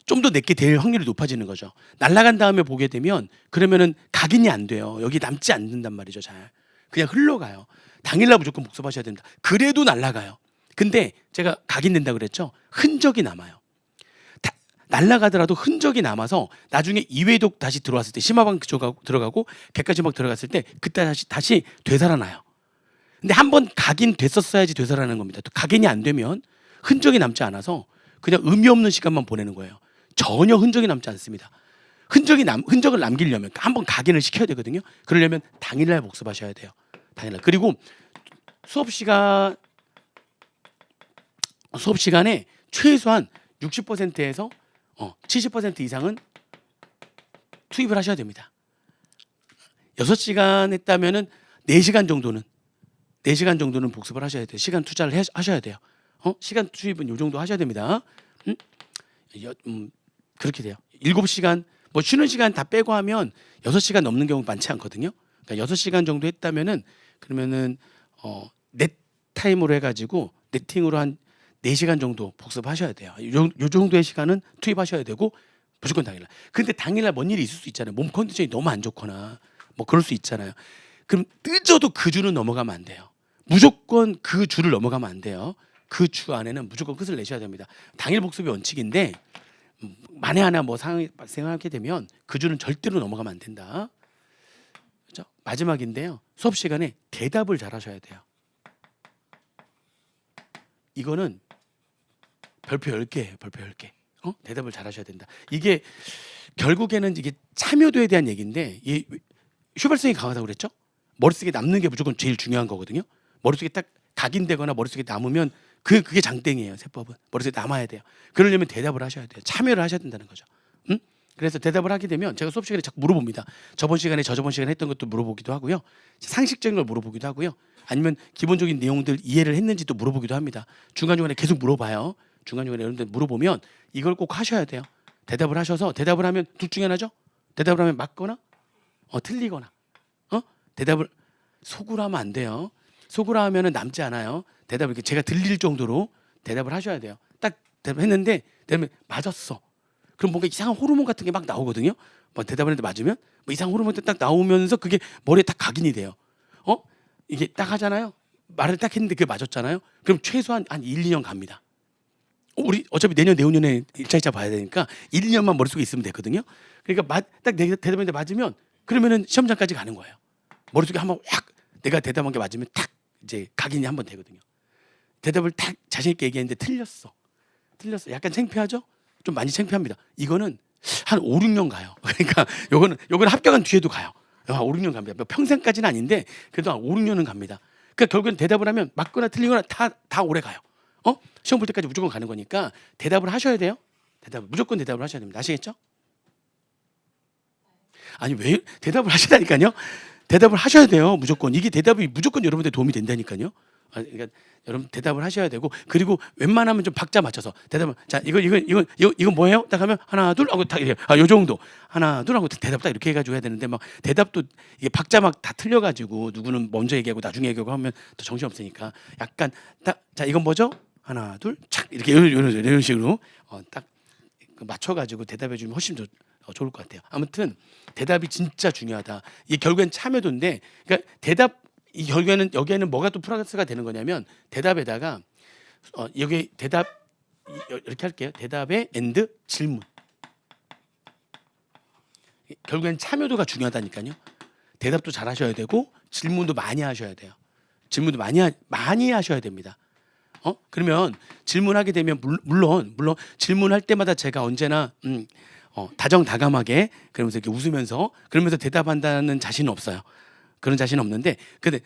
좀 더 내게 될 확률이 높아지는 거죠. 날아간 다음에 보게 되면 그러면은 각인이 안 돼요. 여기 남지 않는단 말이죠. 잘 그냥 흘러가요. 당일날 무조건 복습하셔야 됩니다. 그래도 날아가요. 근데 제가 각인된다 그랬죠. 흔적이 남아요. 날아가더라도 흔적이 남아서 나중에 이외독 다시 들어왔을 때 심화방 들어가고 객관심학 들어갔을 때 그때 다시 되살아나요. 근데 한번 각인됐었어야지 되살아나는 겁니다. 또 각인이 안 되면 흔적이 남지 않아서 그냥 의미 없는 시간만 보내는 거예요. 전혀 흔적이 남지 않습니다. 흔적을 남기려면 한번 각인을 시켜야 되거든요. 그러려면 당일날 복습하셔야 돼요. 당일날. 그리고 수업 시간에 최소한 60%에서 70% 이상은 투입을 하셔야 됩니다. 6시간 했다면은 4시간 정도는 복습을 하셔야 돼요. 시간 투자를 하셔야 돼요. 시간 투입은 요 정도 하셔야 됩니다. 그렇게 돼요. 7시간 뭐 쉬는 시간 다 빼고 하면 6시간 넘는 경우 많지 않거든요. 그러니까 6시간 정도 했다면은 그러면은 넷 타임으로 해가지고 네팅으로 한 4시간 정도 복습하셔야 돼요. 요 정도의 시간은 투입하셔야 되고 무조건 당일날. 근데 당일날 뭔 일이 있을 수 있잖아요. 몸 컨디션이 너무 안 좋거나 뭐 그럴 수 있잖아요. 그럼 늦어도 그 주는 넘어가면 안 돼요. 무조건 그 주를 넘어가면 안 돼요. 그 주 안에는 무조건 끝을 내셔야 됩니다. 당일 복습이 원칙인데 만에 하나 뭐 상황이 발생하게 되면 그 주는 절대로 넘어가면 안 된다. 그렇죠? 마지막인데요. 수업 시간에 대답을 잘 하셔야 돼요. 이거는 별표 10개예요. 별표 10개. 대답을 잘 하셔야 된다. 이게 결국에는 이게 참여도에 대한 얘기인데 이 휘발성이 강하다고 그랬죠? 머릿속에 남는 게 무조건 제일 중요한 거거든요. 머릿속에 딱 각인되거나 머릿속에 남으면 그게 장땡이에요. 세법은. 머릿속에 남아야 돼요. 그러려면 대답을 하셔야 돼요. 참여를 하셔야 된다는 거죠. 그래서 대답을 하게 되면 제가 수업 시간에 자꾸 물어봅니다. 저번 시간에 했던 것도 물어보기도 하고요. 상식적인 걸 물어보기도 하고요. 아니면 기본적인 내용들 이해를 했는지도 물어보기도 합니다. 중간중간에 계속 물어봐요. 중간중간에 여러분들 물어보면 이걸 꼭 하셔야 돼요. 대답을 하셔서 대답을 하면 둘 중에 하나죠. 대답을 하면 맞거나 틀리거나 대답을 속으로 하면 안 돼요. 속으로 하면은 남지 않아요. 대답을 이렇게 제가 들릴 정도로 대답을 하셔야 돼요. 딱 대답했는데 대답에 맞았어. 그럼 뭔가 이상한 호르몬 같은 게 막 나오거든요. 뭐 대답을 했는데 맞으면 뭐 이상한 호르몬이 딱 나오면서 그게 머리에 딱 각인이 돼요. 이게 딱 하잖아요. 말을 딱 했는데 그게 맞았잖아요. 그럼 최소한 한 1, 2년 갑니다. 우리 어차피 내년에 1차 봐야 되니까 1, 2년만 머릿속에 있으면 되거든요. 그러니까 딱 대답했는데 맞으면 그러면은 시험장까지 가는 거예요. 머릿속에 한번 확 내가 대답한 게 맞으면 탁 이제 각인이 한번 되거든요. 대답을 딱 자신 있게 얘기했는데 틀렸어. 약간 창피하죠? 좀 많이 창피합니다. 이거는 한 5, 6년 가요. 그러니까 요거는 합격한 뒤에도 가요. 5, 6년 갑니다. 뭐 평생까지는 아닌데 그래도 한 5, 6년은 갑니다. 그러니까 결국엔 대답을 하면 맞거나 틀리거나 다 오래 가요. 시험 볼 때까지 무조건 가는 거니까 대답을 하셔야 돼요. 무조건 대답을 하셔야 됩니다. 아시겠죠? 아니 왜 대답을 하시다니까요. 대답을 하셔야 돼요. 무조건. 이게 대답이 무조건 여러분들 도움이 된다니까요. 그러니까 여러분 대답을 하셔야 되고 그리고 웬만하면 좀 박자 맞춰서 대답을 자 이건 뭐예요? 딱 하면 하나 둘 하고 딱 이래. 요 정도 하나 둘 하고 대답 딱 이렇게 해가지고 해야 되는데 막 대답도 이게 박자 막 다 틀려가지고 누구는 먼저 얘기하고 나중에 얘기하고 하면 또 정신 없으니까 약간 딱 자 이건 뭐죠? 하나 둘 착 이렇게 이런 식으로 딱 맞춰가지고 대답해 주면 훨씬 더 좋을 것 같아요. 아무튼 대답이 진짜 중요하다. 이게 결국엔 참여도인데, 그러니까 이 여기에는 뭐가 또 플러스가 되는 거냐면 대답에다가 여기 대답 이렇게 할게요. 대답에 엔드 질문. 결국엔 참여도가 중요하다니까요. 대답도 잘 하셔야 되고 질문도 많이 하셔야 돼요. 질문도 많이 하셔야 됩니다. 그러면 질문하게 되면 물론 질문할 때마다 제가 언제나 다정다감하게 그러면서 이렇게 웃으면서 그러면서 대답한다는 자신은 없어요. 그런 자신은 없는데 근데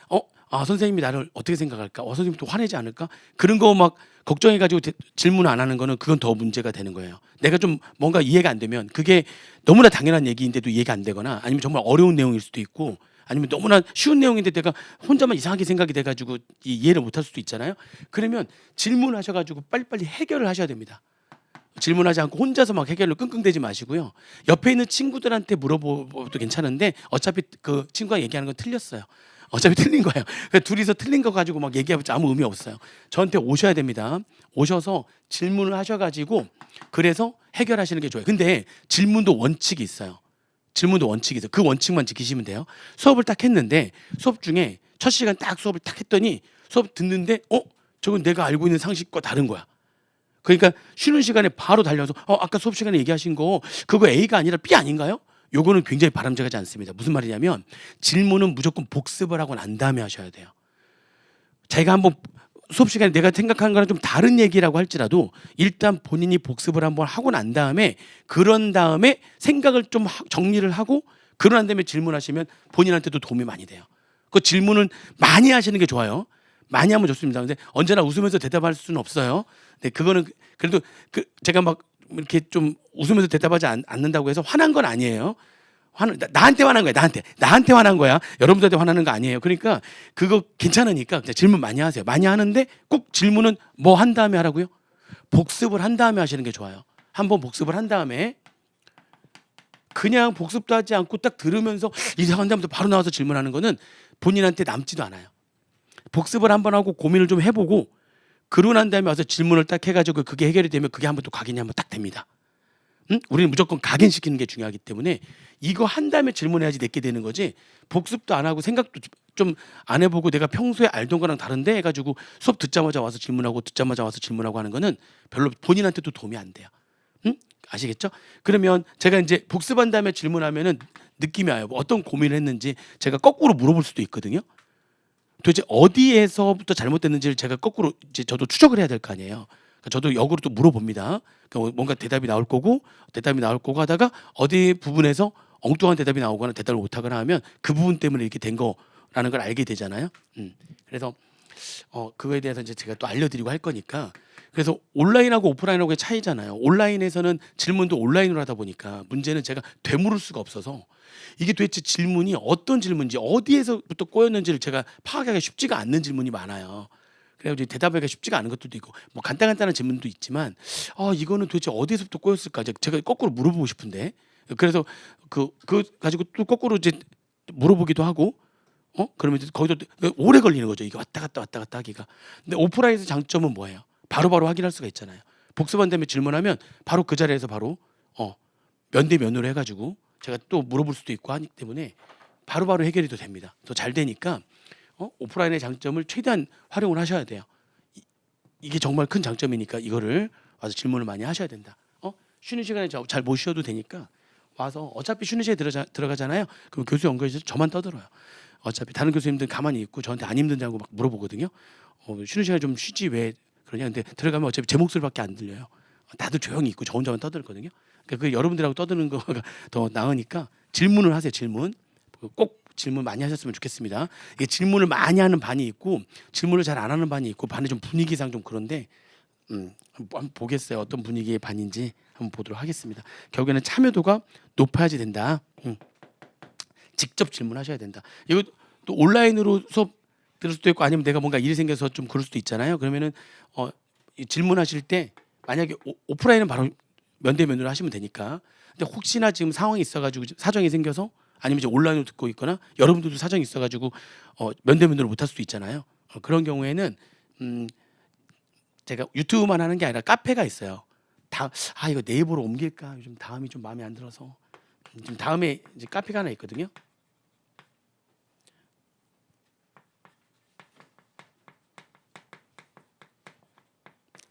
선생님이 나를 어떻게 생각할까? 선생님 또 화내지 않을까? 그런 거 막 걱정해가지고 질문 안 하는 거는 그건 더 문제가 되는 거예요. 내가 좀 뭔가 이해가 안 되면 그게 너무나 당연한 얘기인데도 이해가 안 되거나 아니면 정말 어려운 내용일 수도 있고 아니면 너무나 쉬운 내용인데 내가 혼자만 이상하게 생각이 돼가지고 이해를 못할 수도 있잖아요. 그러면 질문하셔가지고 빨리빨리 해결을 하셔야 됩니다. 질문하지 않고 혼자서 막 해결을 끙끙대지 마시고요. 옆에 있는 친구들한테 물어보도 괜찮은데 어차피 그 친구가 얘기하는 건 틀렸어요. 어차피 틀린 거예요. 그러니까 둘이서 틀린 거 가지고 막 얘기해봤자 아무 의미 없어요. 저한테 오셔야 됩니다. 오셔서 질문을 하셔가지고 그래서 해결하시는 게 좋아요. 근데 질문도 원칙이 있어요. 질문도 원칙이 있어요. 그 원칙만 지키시면 돼요. 수업을 딱 했는데 수업 중에 첫 시간 딱 수업을 딱 했더니 수업 듣는데 저건 내가 알고 있는 상식과 다른 거야. 그러니까 쉬는 시간에 바로 달려서 아까 수업 시간에 얘기하신 거 그거 A가 아니라 B 아닌가요? 요거는 굉장히 바람직하지 않습니다. 무슨 말이냐면 질문은 무조건 복습을 하고 난 다음에 하셔야 돼요. 자기가 한번 수업 시간에 내가 생각하는 거랑 좀 다른 얘기라고 할지라도 일단 본인이 복습을 한번 하고 난 다음에 그런 다음에 생각을 좀 정리를 하고 그런 다음에 질문하시면 본인한테도 도움이 많이 돼요. 그 질문을 많이 하시는 게 좋아요. 많이 하면 좋습니다. 근데 언제나 웃으면서 대답할 수는 없어요. 네, 그거는 그래도 제가 막 이렇게 좀 웃으면서 대답하지 않는다고 해서 화난 건 아니에요. 나한테 화난 거야. 나한테 화난 거야. 여러분들한테 화나는 거 아니에요. 그러니까 그거 괜찮으니까 그냥 질문 많이 하세요. 많이 하는데 꼭 질문은 뭐 한 다음에 하라고요? 복습을 한 다음에 하시는 게 좋아요. 한번 복습을 한 다음에 그냥 복습도 하지 않고 딱 들으면서 이상한데 하면서 바로 나와서 질문하는 거는 본인한테 남지도 않아요. 복습을 한번 하고 고민을 좀 해보고 그러고 난 다음에 와서 질문을 딱 해가지고 그게 해결이 되면 그게 한번 또 각인이 한번 딱 됩니다. 응? 우리는 무조건 각인시키는 게 중요하기 때문에 이거 한 다음에 질문해야지 내게 되는 거지 복습도 안 하고 생각도 좀 안 해보고 내가 평소에 알던 거랑 다른데 해가지고 수업 듣자마자 와서 질문하고 듣자마자 와서 질문하고 하는 거는 별로 본인한테도 도움이 안 돼요. 응? 아시겠죠? 그러면 제가 이제 복습한 다음에 질문하면은 느낌이 와요. 어떤 고민을 했는지 제가 거꾸로 물어볼 수도 있거든요. 도대체 어디에서부터 잘못됐는지를 제가 거꾸로 이제 저도 추적을 해야 될 거 아니에요. 그러니까 저도 역으로 또 물어봅니다. 그러니까 뭔가 대답이 나올 거고 하다가 어디 부분에서 엉뚱한 대답이 나오거나 대답을 못하거나 하면 그 부분 때문에 이렇게 된 거라는 걸 알게 되잖아요. 그래서 그거에 대해서 이제 제가 또 알려드리고 할 거니까 그래서 온라인하고 오프라인하고의 차이잖아요. 온라인에서는 질문도 온라인으로 하다 보니까 문제는 제가 되물을 수가 없어서 이게 도대체 질문이 어떤 질문인지 어디에서부터 꼬였는지를 제가 파악하기가 쉽지가 않는 질문이 많아요. 그래가지고 대답하기가 쉽지가 않은 것들도 있고 뭐 간단한 질문도 있지만 이거는 도대체 어디에서부터 꼬였을까 제가 거꾸로 물어보고 싶은데 그래서 그 가지고 또 거꾸로 이제 물어보기도 하고 그러면 이제 거기도 오래 걸리는 거죠. 이게 왔다 갔다 하기가. 근데 오프라인에서 장점은 뭐예요? 바로바로 확인할 수가 있잖아요. 복습한 다음에 질문하면 바로 그 자리에서 바로 면대면으로 해가지고 제가 또 물어볼 수도 있고 하기 때문에 바로바로 해결이 또 됩니다. 더 잘 되니까 오프라인의 장점을 최대한 활용을 하셔야 돼요. 이게 정말 큰 장점이니까 이거를 와서 질문을 많이 하셔야 된다. 쉬는 시간에 잘 못 쉬어도 되니까 와서 어차피 쉬는 시간에 들어가잖아요. 그럼 교수 연구해서 저만 떠들어요. 어차피 다른 교수님들 가만히 있고 저한테 안 힘드냐고 막 물어보거든요. 쉬는 시간에 좀 쉬지 왜 그러냐. 근데 들어가면 어차피 제 목소리밖에 안 들려요. 다들 조용히 있고 저 혼자만 떠들거든요. 그러니까 그 여러분들하고 떠드는 거가 더 나으니까 질문을 하세요. 질문 꼭 질문 많이 하셨으면 좋겠습니다. 이게 질문을 많이 하는 반이 있고 질문을 잘 안 하는 반이 있고 반이 좀 분위기상 좀 그런데 한번 보겠어요. 어떤 분위기의 반인지 한번 보도록 하겠습니다. 결국에는 참여도가 높아야지 된다. 직접 질문하셔야 된다. 이거 또 온라인으로 수업 들을 수도 있고 아니면 내가 뭔가 일이 생겨서 좀 그럴 수도 있잖아요. 그러면은 질문하실 때 만약에 오프라인은 바로 면대면으로 하시면 되니까. 근데 혹시나 지금 상황이 있어가지고 사정이 생겨서 아니면 이제 온라인으로 듣고 있거나 여러분들도 사정이 있어가지고 면대면으로 못할 수도 있잖아요. 그런 경우에는 제가 유튜브만 하는 게 아니라 카페가 있어요. 이거 네이버로 옮길까? 요즘 다음이 좀 마음에 안 들어서 지금 다음에 이제 카페가 하나 있거든요.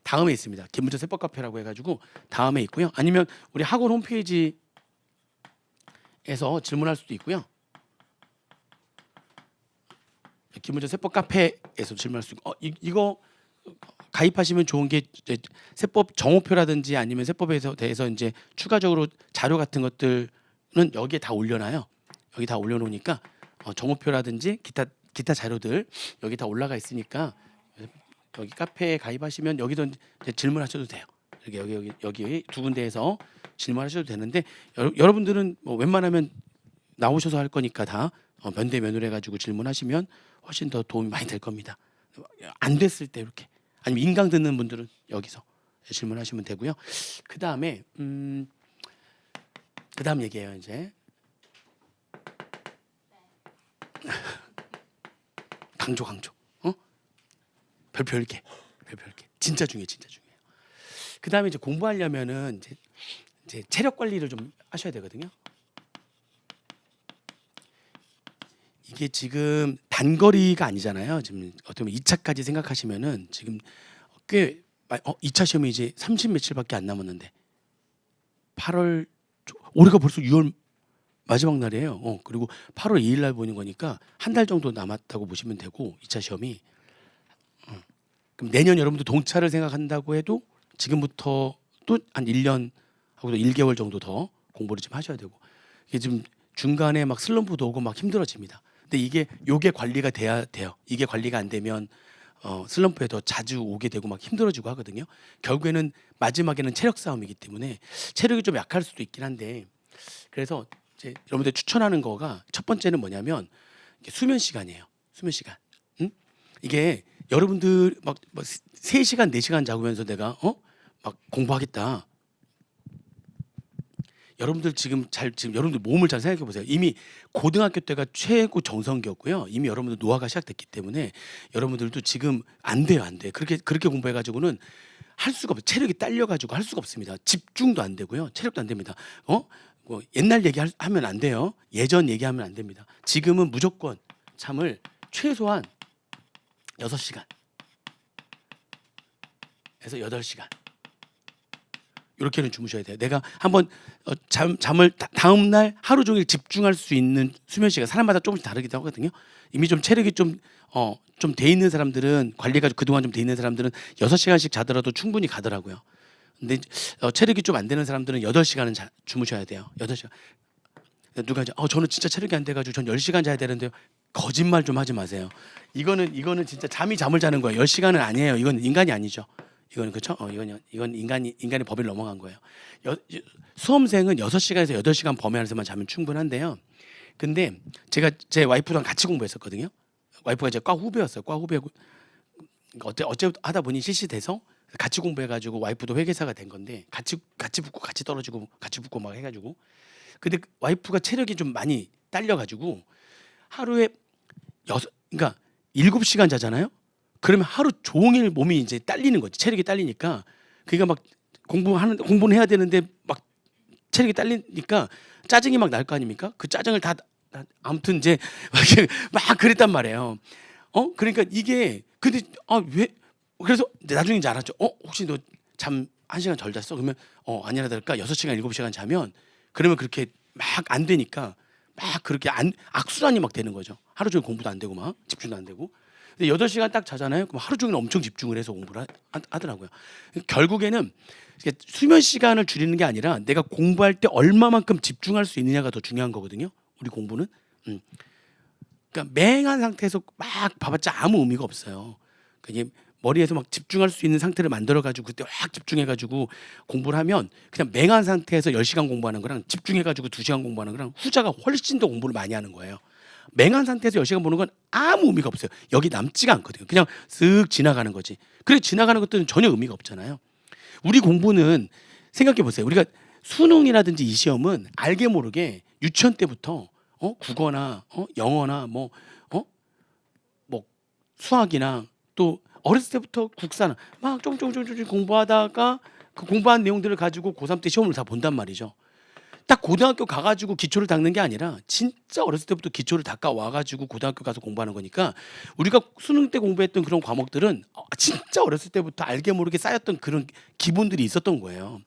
다음에 있습니다. 김문철 세법 카페라고 해가지고 다음에 있고요. 아니면 우리 학원 홈페이지에서 질문할 수도 있고요. 김문철 세법 카페에서 질문할 수 있고 이거 가입하시면 좋은 게 이제 세법 정오표라든지 아니면 세법에서 대해서 이제 추가적으로 자료 같은 것들은 여기에 다 올려놔요. 여기 다 올려놓으니까 정오표라든지 기타 자료들 여기 다 올라가 있으니까 여기 카페에 가입하시면 여기도 이제 질문하셔도 돼요. 여기 두 군데에서 질문하셔도 되는데 여러분들은 뭐 웬만하면 나오셔서 할 거니까 다 면대면으로 해가지고 질문하시면 훨씬 더 도움이 많이 될 겁니다. 안 됐을 때 이렇게 아니면 인강 듣는 분들은 여기서 질문하시면 되고요. 그 다음에 그다음 얘기예요 이제 강조 별별게 진짜 중요해요. 그 다음에 이제 공부하려면은 이제 체력 관리를 좀 하셔야 되거든요. 이게 지금 단거리가 아니잖아요. 지금 어떻게 보면 2차까지 생각하시면은 지금 꽤 2차 시험이 이제 30 며칠밖에 안 남았는데 8월 올해가 벌써 6월 마지막 날이에요. 그리고 8월 2일 날 보는 거니까 한 달 정도 남았다고 보시면 되고 2차 시험이 그럼 내년 여러분들 동차를 생각한다고 해도 지금부터 또 한 1년 하고 1개월 정도 더 공부를 좀 하셔야 되고 이게 지금 중간에 막 슬럼프도 오고 막 힘들어집니다. 근데 요게 관리가 돼야 돼요. 이게 관리가 안 되면 슬럼프에 더 자주 오게 되고 막 힘들어지고 하거든요. 결국에는 마지막에는 체력 싸움이기 때문에 체력이 좀 약할 수도 있긴 한데 그래서 이제 여러분들 추천하는 거가 첫 번째는 뭐냐면 수면 시간이에요. 수면 시간. 이게 여러분들 막 3시간 4시간 자면서 내가 막 공부하겠다. 여러분들 지금 여러분들 몸을 잘 생각해 보세요. 이미 고등학교 때가 최고 정성기였고요. 이미 여러분들 노화가 시작됐기 때문에 여러분들도 지금 안 돼요. 그렇게 공부해 가지고는 할 수가 없어요. 체력이 딸려 가지고 할 수가 없습니다. 집중도 안 되고요. 체력도 안 됩니다. 뭐 옛날 얘기하면 안 돼요. 예전 얘기하면 안 됩니다. 지금은 무조건 잠을 최소한 6시간 에서 8시간 이렇게는 주무셔야 돼요. 내가 한번 잠을 다음 날 하루 종일 집중할 수 있는 수면 시간 사람마다 조금씩 다르기도 하거든요. 이미 좀 체력이 좀 돼 있는 사람들은 관리가 그동안 좀 돼 있는 사람들은 6시간씩 자더라도 충분히 가더라고요. 근데 체력이 좀 안 되는 사람들은 8시간은 주무셔야 돼요. 8시간. 누가 이제 저는 진짜 체력이 안 돼가지고 전 10시간 자야 되는데요. 거짓말 좀 하지 마세요. 이거는 진짜 잠을 자는 거예요. 10시간은 아니에요. 이건 인간이 아니죠. 이거는 그렇죠? 이건 인간의 법을 넘어간 거예요. 수험생은 6시간에서 8시간 범위 안에서만 자면 충분한데요. 근데 제가 제 와이프랑 같이 공부했었거든요. 와이프가 제 과 후배였어요. 과 후배고 어째 하다 보니 실시돼서 같이 공부해가지고 와이프도 회계사가 된 건데 같이 붙고 같이 떨어지고 같이 붙고 막 해가지고 근데 와이프가 체력이 좀 많이 딸려가지고 하루에 그러니까 7시간 자잖아요. 그러면 하루 종일 몸이 이제 딸리는 거지. 체력이 딸리니까 그러니까 막 공부는 해야 되는데 막 체력이 딸리니까 짜증이 막 날 거 아닙니까? 그 짜증을 다 아무튼 이제 막 그랬단 말이에요. 그러니까 이게 근데 왜 그래서 나중에 이제 알았죠. 혹시 너 잠 1시간 덜 잤어? 그러면 아니라 다를까 6시간 7시간 자면 그러면 그렇게 막 안 되니까 막 그렇게 악순환이 막 되는 거죠. 하루 종일 공부도 안 되고 막 집중도 안 되고. 근데 8시간 딱 자잖아요. 그럼 하루 종일 엄청 집중을 해서 공부를 하더라고요. 결국에는 수면 시간을 줄이는 게 아니라 내가 공부할 때 얼마만큼 집중할 수 있느냐가 더 중요한 거거든요. 우리 공부는. 그러니까 맹한 상태에서 막 봐봤자 아무 의미가 없어요. 그러니까 머리에서 막 집중할 수 있는 상태를 만들어가지고 그때 확 집중해가지고 공부를 하면 그냥 맹한 상태에서 10시간 공부하는 거랑 집중해가지고 2시간 공부하는 거랑 후자가 훨씬 더 공부를 많이 하는 거예요. 맹한 상태에서 10시간 보는 건 아무 의미가 없어요. 여기 남지가 않거든요. 그냥 쓱 지나가는 거지. 그래 지나가는 것들은 전혀 의미가 없잖아요. 우리 공부는 생각해 보세요. 우리가 수능이라든지 이 시험은 알게 모르게 유치원 때부터 국어나 영어나 뭐 수학이나 또 어렸을 때부터 국사나 막 조금 공부하다가 그 공부한 내용들을 가지고 고3 때 시험을 다 본단 말이죠. 딱 고등학교 가가지고 기초를 닦는 게 아니라 진짜 어렸을 때부터 기초를 닦아 와가지고 고등학교 가서 공부하는 거니까 우리가 수능 때 공부했던 그런 과목들은 진짜 어렸을 때부터 알게 모르게 쌓였던 그런 기본들이 있었던 거예요.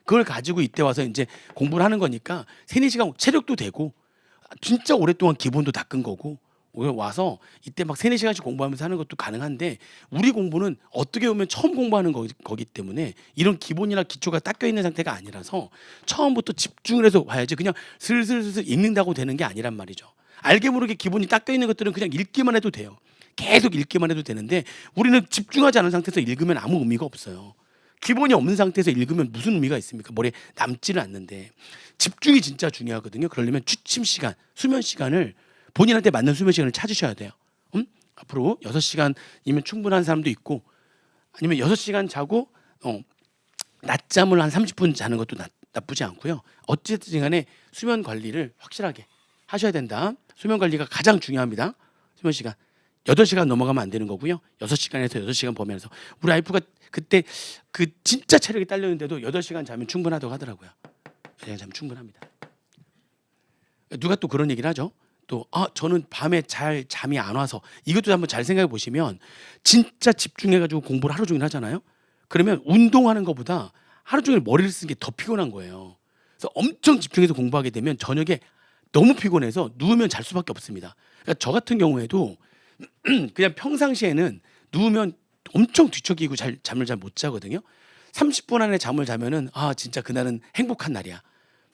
그걸 가지고 이때 와서 이제 공부를 하는 거니까 3-4시간 체력도 되고 진짜 오랫동안 기본도 닦은 거고 와서 이때 막 3-4시간씩 공부하면서 하는 것도 가능한데 우리 공부는 어떻게 보면 처음 공부하는 거기 때문에 이런 기본이나 기초가 닦여 있는 상태가 아니라서 처음부터 집중을 해서 봐야지 그냥 슬슬슬슬 읽는다고 되는 게 아니란 말이죠. 알게 모르게 기본이 닦여 있는 것들은 그냥 읽기만 해도 돼요. 계속 읽기만 해도 되는데 우리는 집중하지 않은 상태에서 읽으면 아무 의미가 없어요. 기본이 없는 상태에서 읽으면 무슨 의미가 있습니까? 머리에 남지는 않는데 집중이 진짜 중요하거든요. 그러려면 취침 시간, 수면 시간을 본인한테 맞는 수면 시간을 찾으셔야 돼요. 앞으로 6시간이면 충분한 사람도 있고 아니면 6시간 자고 낮잠을 한 30분 자는 것도 나쁘지 않고요. 어쨌든 간에 수면 관리를 확실하게 하셔야 된다. 수면 관리가 가장 중요합니다. 수면 시간. 8시간 넘어가면 안 되는 거고요. 6시간에서 8시간 보면서 우리 와이프가 그때 그 진짜 체력이 딸렸는데도 8시간 자면 충분하다고 하더라고요. 8시간 자면 충분합니다. 누가 또 그런 얘기를 하죠. 또 저는 밤에 잘 잠이 안 와서 이것도 한번 잘 생각해 보시면 진짜 집중해 가지고 공부를 하루 종일 하잖아요. 그러면 운동하는 것보다 하루 종일 머리를 쓰는 게 더 피곤한 거예요. 그래서 엄청 집중해서 공부하게 되면 저녁에 너무 피곤해서 누우면 잘 수밖에 없습니다. 그러니까 저 같은 경우에도 그냥 평상시에는 누우면 엄청 뒤척이고 잠을 잘 못 자거든요. 30분 안에 잠을 자면은 진짜 그날은 행복한 날이야.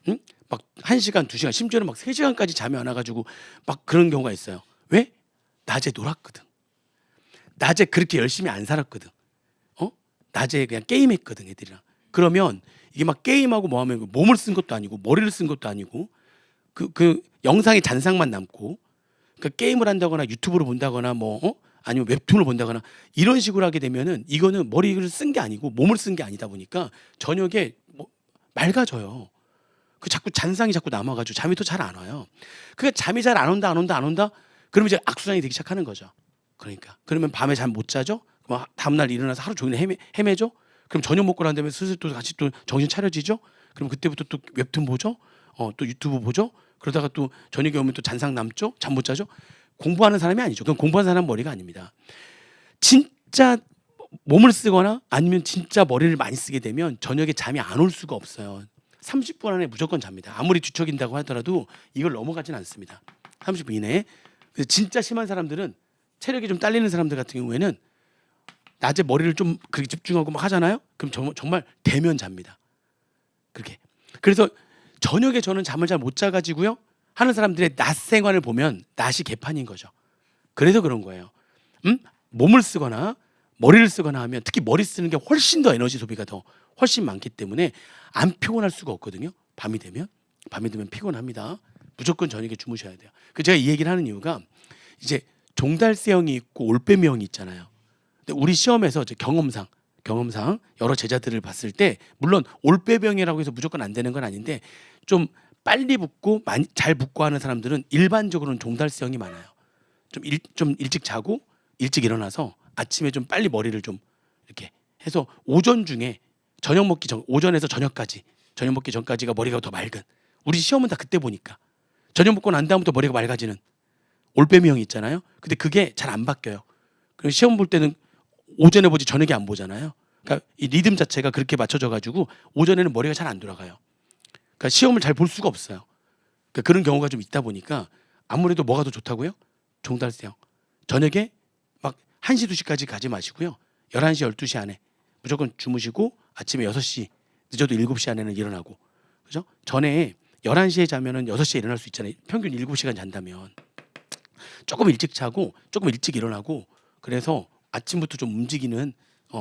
응? 막 1시간, 2시간, 심지어는 막 3시간까지 잠이 안 와가지고 막 그런 경우가 있어요. 왜? 낮에 놀았거든. 낮에 그렇게 열심히 안 살았거든. 낮에 그냥 게임했거든 애들이랑. 그러면 이게 막 게임하고 뭐 하면 몸을 쓴 것도 아니고 머리를 쓴 것도 아니고 그 영상의 잔상만 남고 그러니까 게임을 한다거나 유튜브를 본다거나 아니면 웹툰을 본다거나 이런 식으로 하게 되면은 이거는 머리를 쓴 게 아니고 몸을 쓴 게 아니다 보니까 저녁에 맑아져요. 그 자꾸 잔상이 자꾸 남아가지고 잠이 또 잘 안 와요. 그러니까 잠이 잘 안 온다. 그러면 이제 악순환이 되기 시작하는 거죠. 그러면 밤에 잠 못 자죠. 다음날 일어나서 하루 종일 헤매죠. 그럼 저녁 먹고 난 다음에 슬슬 또 같이 또 정신 차려지죠. 그럼 그때부터 또 웹툰 보죠. 또 유튜브 보죠. 그러다가 또 저녁에 오면 또 잔상 남죠. 잠 못 자죠. 공부하는 사람이 아니죠. 그럼 공부하는 사람 머리가 아닙니다. 진짜 몸을 쓰거나 아니면 진짜 머리를 많이 쓰게 되면 저녁에 잠이 안 올 수가 없어요. 30분 안에 무조건 잡니다. 아무리 뒤척인다고 하더라도 이걸 넘어가진 않습니다. 30분 이내에. 진짜 심한 사람들은 체력이 좀 딸리는 사람들 같은 경우에는 낮에 머리를 좀 그렇게 집중하고 막 하잖아요. 그럼 정말 대면 잡니다. 그렇게. 그래서 저녁에 저는 잠을 잘 못 자가지고요. 하는 사람들의 낮 생활을 보면 낮이 개판인 거죠. 그래서 그런 거예요. 몸을 쓰거나 머리를 쓰거나 하면 특히 머리 쓰는 게 훨씬 더 에너지 소비가 더 훨씬 많기 때문에 안 피곤할 수가 없거든요. 밤이 되면 피곤합니다. 무조건 저녁에 주무셔야 돼요. 제가 이 얘기를 하는 이유가 이제 종달새형이 있고 올빼미형이 있잖아요. 근데 우리 시험에서 이제 경험상 여러 제자들을 봤을 때 물론 올빼미형이라고 해서 무조건 안 되는 건 아닌데 좀 빨리 붙고 잘 붙고 하는 사람들은 일반적으로는 종달새형이 많아요. 좀 일찍 자고 일찍 일어나서 아침에 좀 빨리 머리를 좀 이렇게 해서 오전 중에 오전에서 저녁 먹기 전까지가 머리가 더 맑은. 우리 시험은 다 그때 보니까 저녁 먹고 난 다음부터 머리가 맑아지는 올빼미형이 있잖아요. 근데 그게 잘 안 바뀌어요. 그럼 시험 볼 때는 오전에 보지 저녁에 안 보잖아요. 그러니까 이 리듬 자체가 그렇게 맞춰져 가지고 오전에는 머리가 잘 안 돌아가요. 그러니까 시험을 잘 볼 수가 없어요. 그러니까 그런 경우가 좀 있다 보니까 아무래도 뭐가 더 좋다고요? 종달새형. 저녁에 막 1시, 2시까지 가지 마시고요. 11시, 12시 안에 무조건 주무시고 아침에 6시, 늦어도 7시 안에는 일어나고. 그죠? 전에 11시에 자면은 6시에 일어날 수 있잖아요. 평균 7시간 잔다면. 조금 일찍 자고 조금 일찍 일어나고 그래서 아침부터 좀 움직이는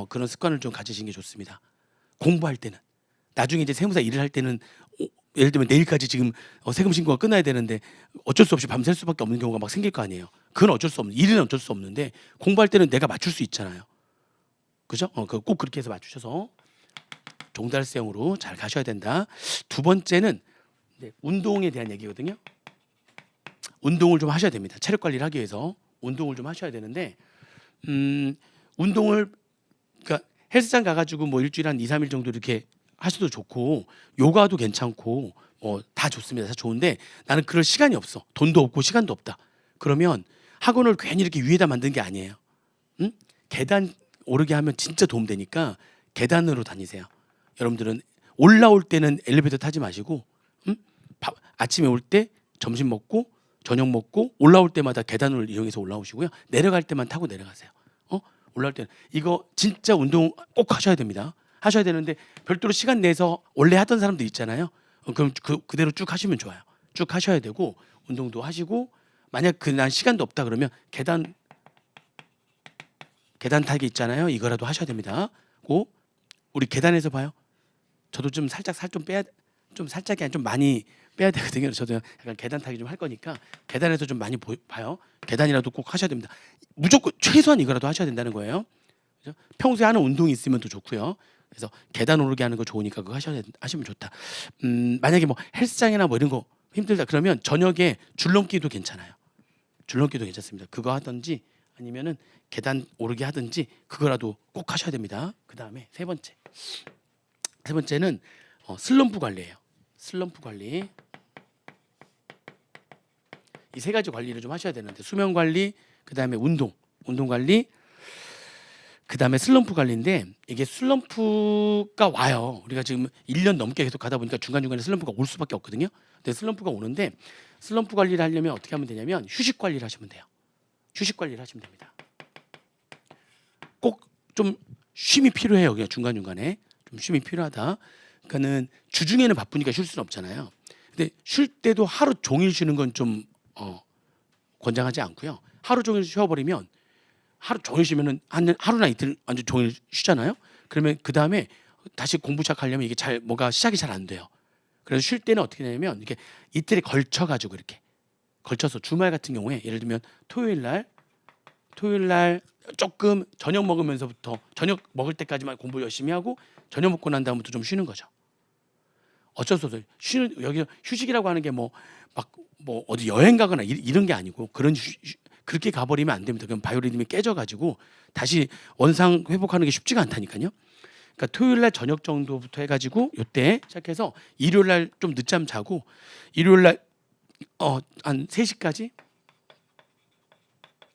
그런 습관을 좀 가지시는 게 좋습니다. 공부할 때는. 나중에 이제 세무사 일을 할 때는 예를 들면 내일까지 지금 세금 신고가 끝나야 되는데 어쩔 수 없이 밤샐 수밖에 없는 경우가 막 생길 거 아니에요. 그건 어쩔 수 없는 일은 어쩔 수 없는데 공부할 때는 내가 맞출 수 있잖아요. 그죠? 꼭 그렇게 해서 맞추셔서 종달새형으로 잘 가셔야 된다. 두 번째는 운동에 대한 얘기거든요. 운동을 좀 하셔야 됩니다. 체력 관리를 하기 위해서 운동을 좀 하셔야 되는데 운동을 그러니까 헬스장 가가지고 뭐 일주일에 한 2-3일 정도 이렇게 하셔도 좋고 요가도 괜찮고 다 좋습니다. 다 좋은데 나는 그럴 시간이 없어. 돈도 없고 시간도 없다. 그러면 학원을 괜히 이렇게 위에다 만든 게 아니에요. 계단 오르게 하면 진짜 도움 되니까 계단으로 다니세요. 여러분들은 올라올 때는 엘리베이터 타지 마시고 아침에 올 때 점심 먹고 저녁 먹고 올라올 때마다 계단을 이용해서 올라오시고요. 내려갈 때만 타고 내려가세요. 올라올 때는 이거 진짜 운동 꼭 하셔야 됩니다. 하셔야 되는데 별도로 시간 내서 원래 하던 사람들 있잖아요. 그럼 그대로 쭉 하시면 좋아요. 쭉 하셔야 되고 운동도 하시고 만약 그날 시간도 없다 그러면 계단 타기 있잖아요. 이거라도 하셔야 됩니다. 고 우리 계단에서 봐요. 저도 좀 살짝 살 좀 빼야 좀 살짝이 아니라 좀 많이 빼야 되거든요. 저도 약간 계단 타기 좀 할 거니까 계단에서 좀 많이 봐요. 계단이라도 꼭 하셔야 됩니다. 무조건 최소한 이거라도 하셔야 된다는 거예요. 그죠? 평소에 하는 운동이 있으면 또 좋고요. 그래서 계단 오르기 하는 거 좋으니까 그거 하시면 좋다. 만약에 뭐 헬스장이나 뭐 이런 거 힘들다 그러면 저녁에 줄넘기도 괜찮아요. 줄넘기도 괜찮습니다. 그거 하든지 아니면은 계단 오르기 하든지 그거라도 꼭 하셔야 됩니다. 그 다음에 세 번째는 슬럼프 관리예요. 슬럼프 관리. 이 세 가지 관리를 좀 하셔야 되는데 수면 관리, 그 다음에 운동 관리, 그 다음에 슬럼프 관리인데 이게 슬럼프가 와요. 우리가 지금 1년 넘게 계속 가다 보니까 중간중간에 슬럼프가 올 수밖에 없거든요. 근데 슬럼프가 오는데 슬럼프 관리를 하려면 어떻게 하면 되냐면 휴식 관리를 하시면 돼요. 휴식 관리를 하시면 됩니다. 꼭 좀 쉼이 필요해요. 그냥 중간중간에 좀 쉼이 필요하다. 그러니까는 주중에는 바쁘니까 쉴 수는 없잖아요. 근데 쉴 때도 하루 종일 쉬는 건 좀 권장하지 않고요. 하루 종일 쉬어버리면 하루 종일 쉬면은 하루나 이틀 완전 종일 쉬잖아요. 그러면 그 다음에 다시 공부 시작하려면 이게 뭐가 시작이 잘 안 돼요. 그래서 쉴 때는 어떻게 되냐면 이렇게 이틀에 걸쳐 가지고 이렇게 걸쳐서 주말 같은 경우에 예를 들면 토요일 날 조금 저녁 먹으면서부터 저녁 먹을 때까지만 공부 열심히 하고 저녁 먹고 난 다음부터 좀 쉬는 거죠. 어쩔 수 없어요. 여기 휴식이라고 하는 게 뭐 어디 여행 가거나 이런 게 아니고 그렇게 가버리면 안 됩니다. 그럼 바이오리듬이 깨져가지고 다시 원상 회복하는 게 쉽지가 않다니까요. 그러니까 토요일 날 저녁 정도부터 해가지고 이때 시작해서 일요일 날 좀 늦잠 자고 일요일 날 한 3시까지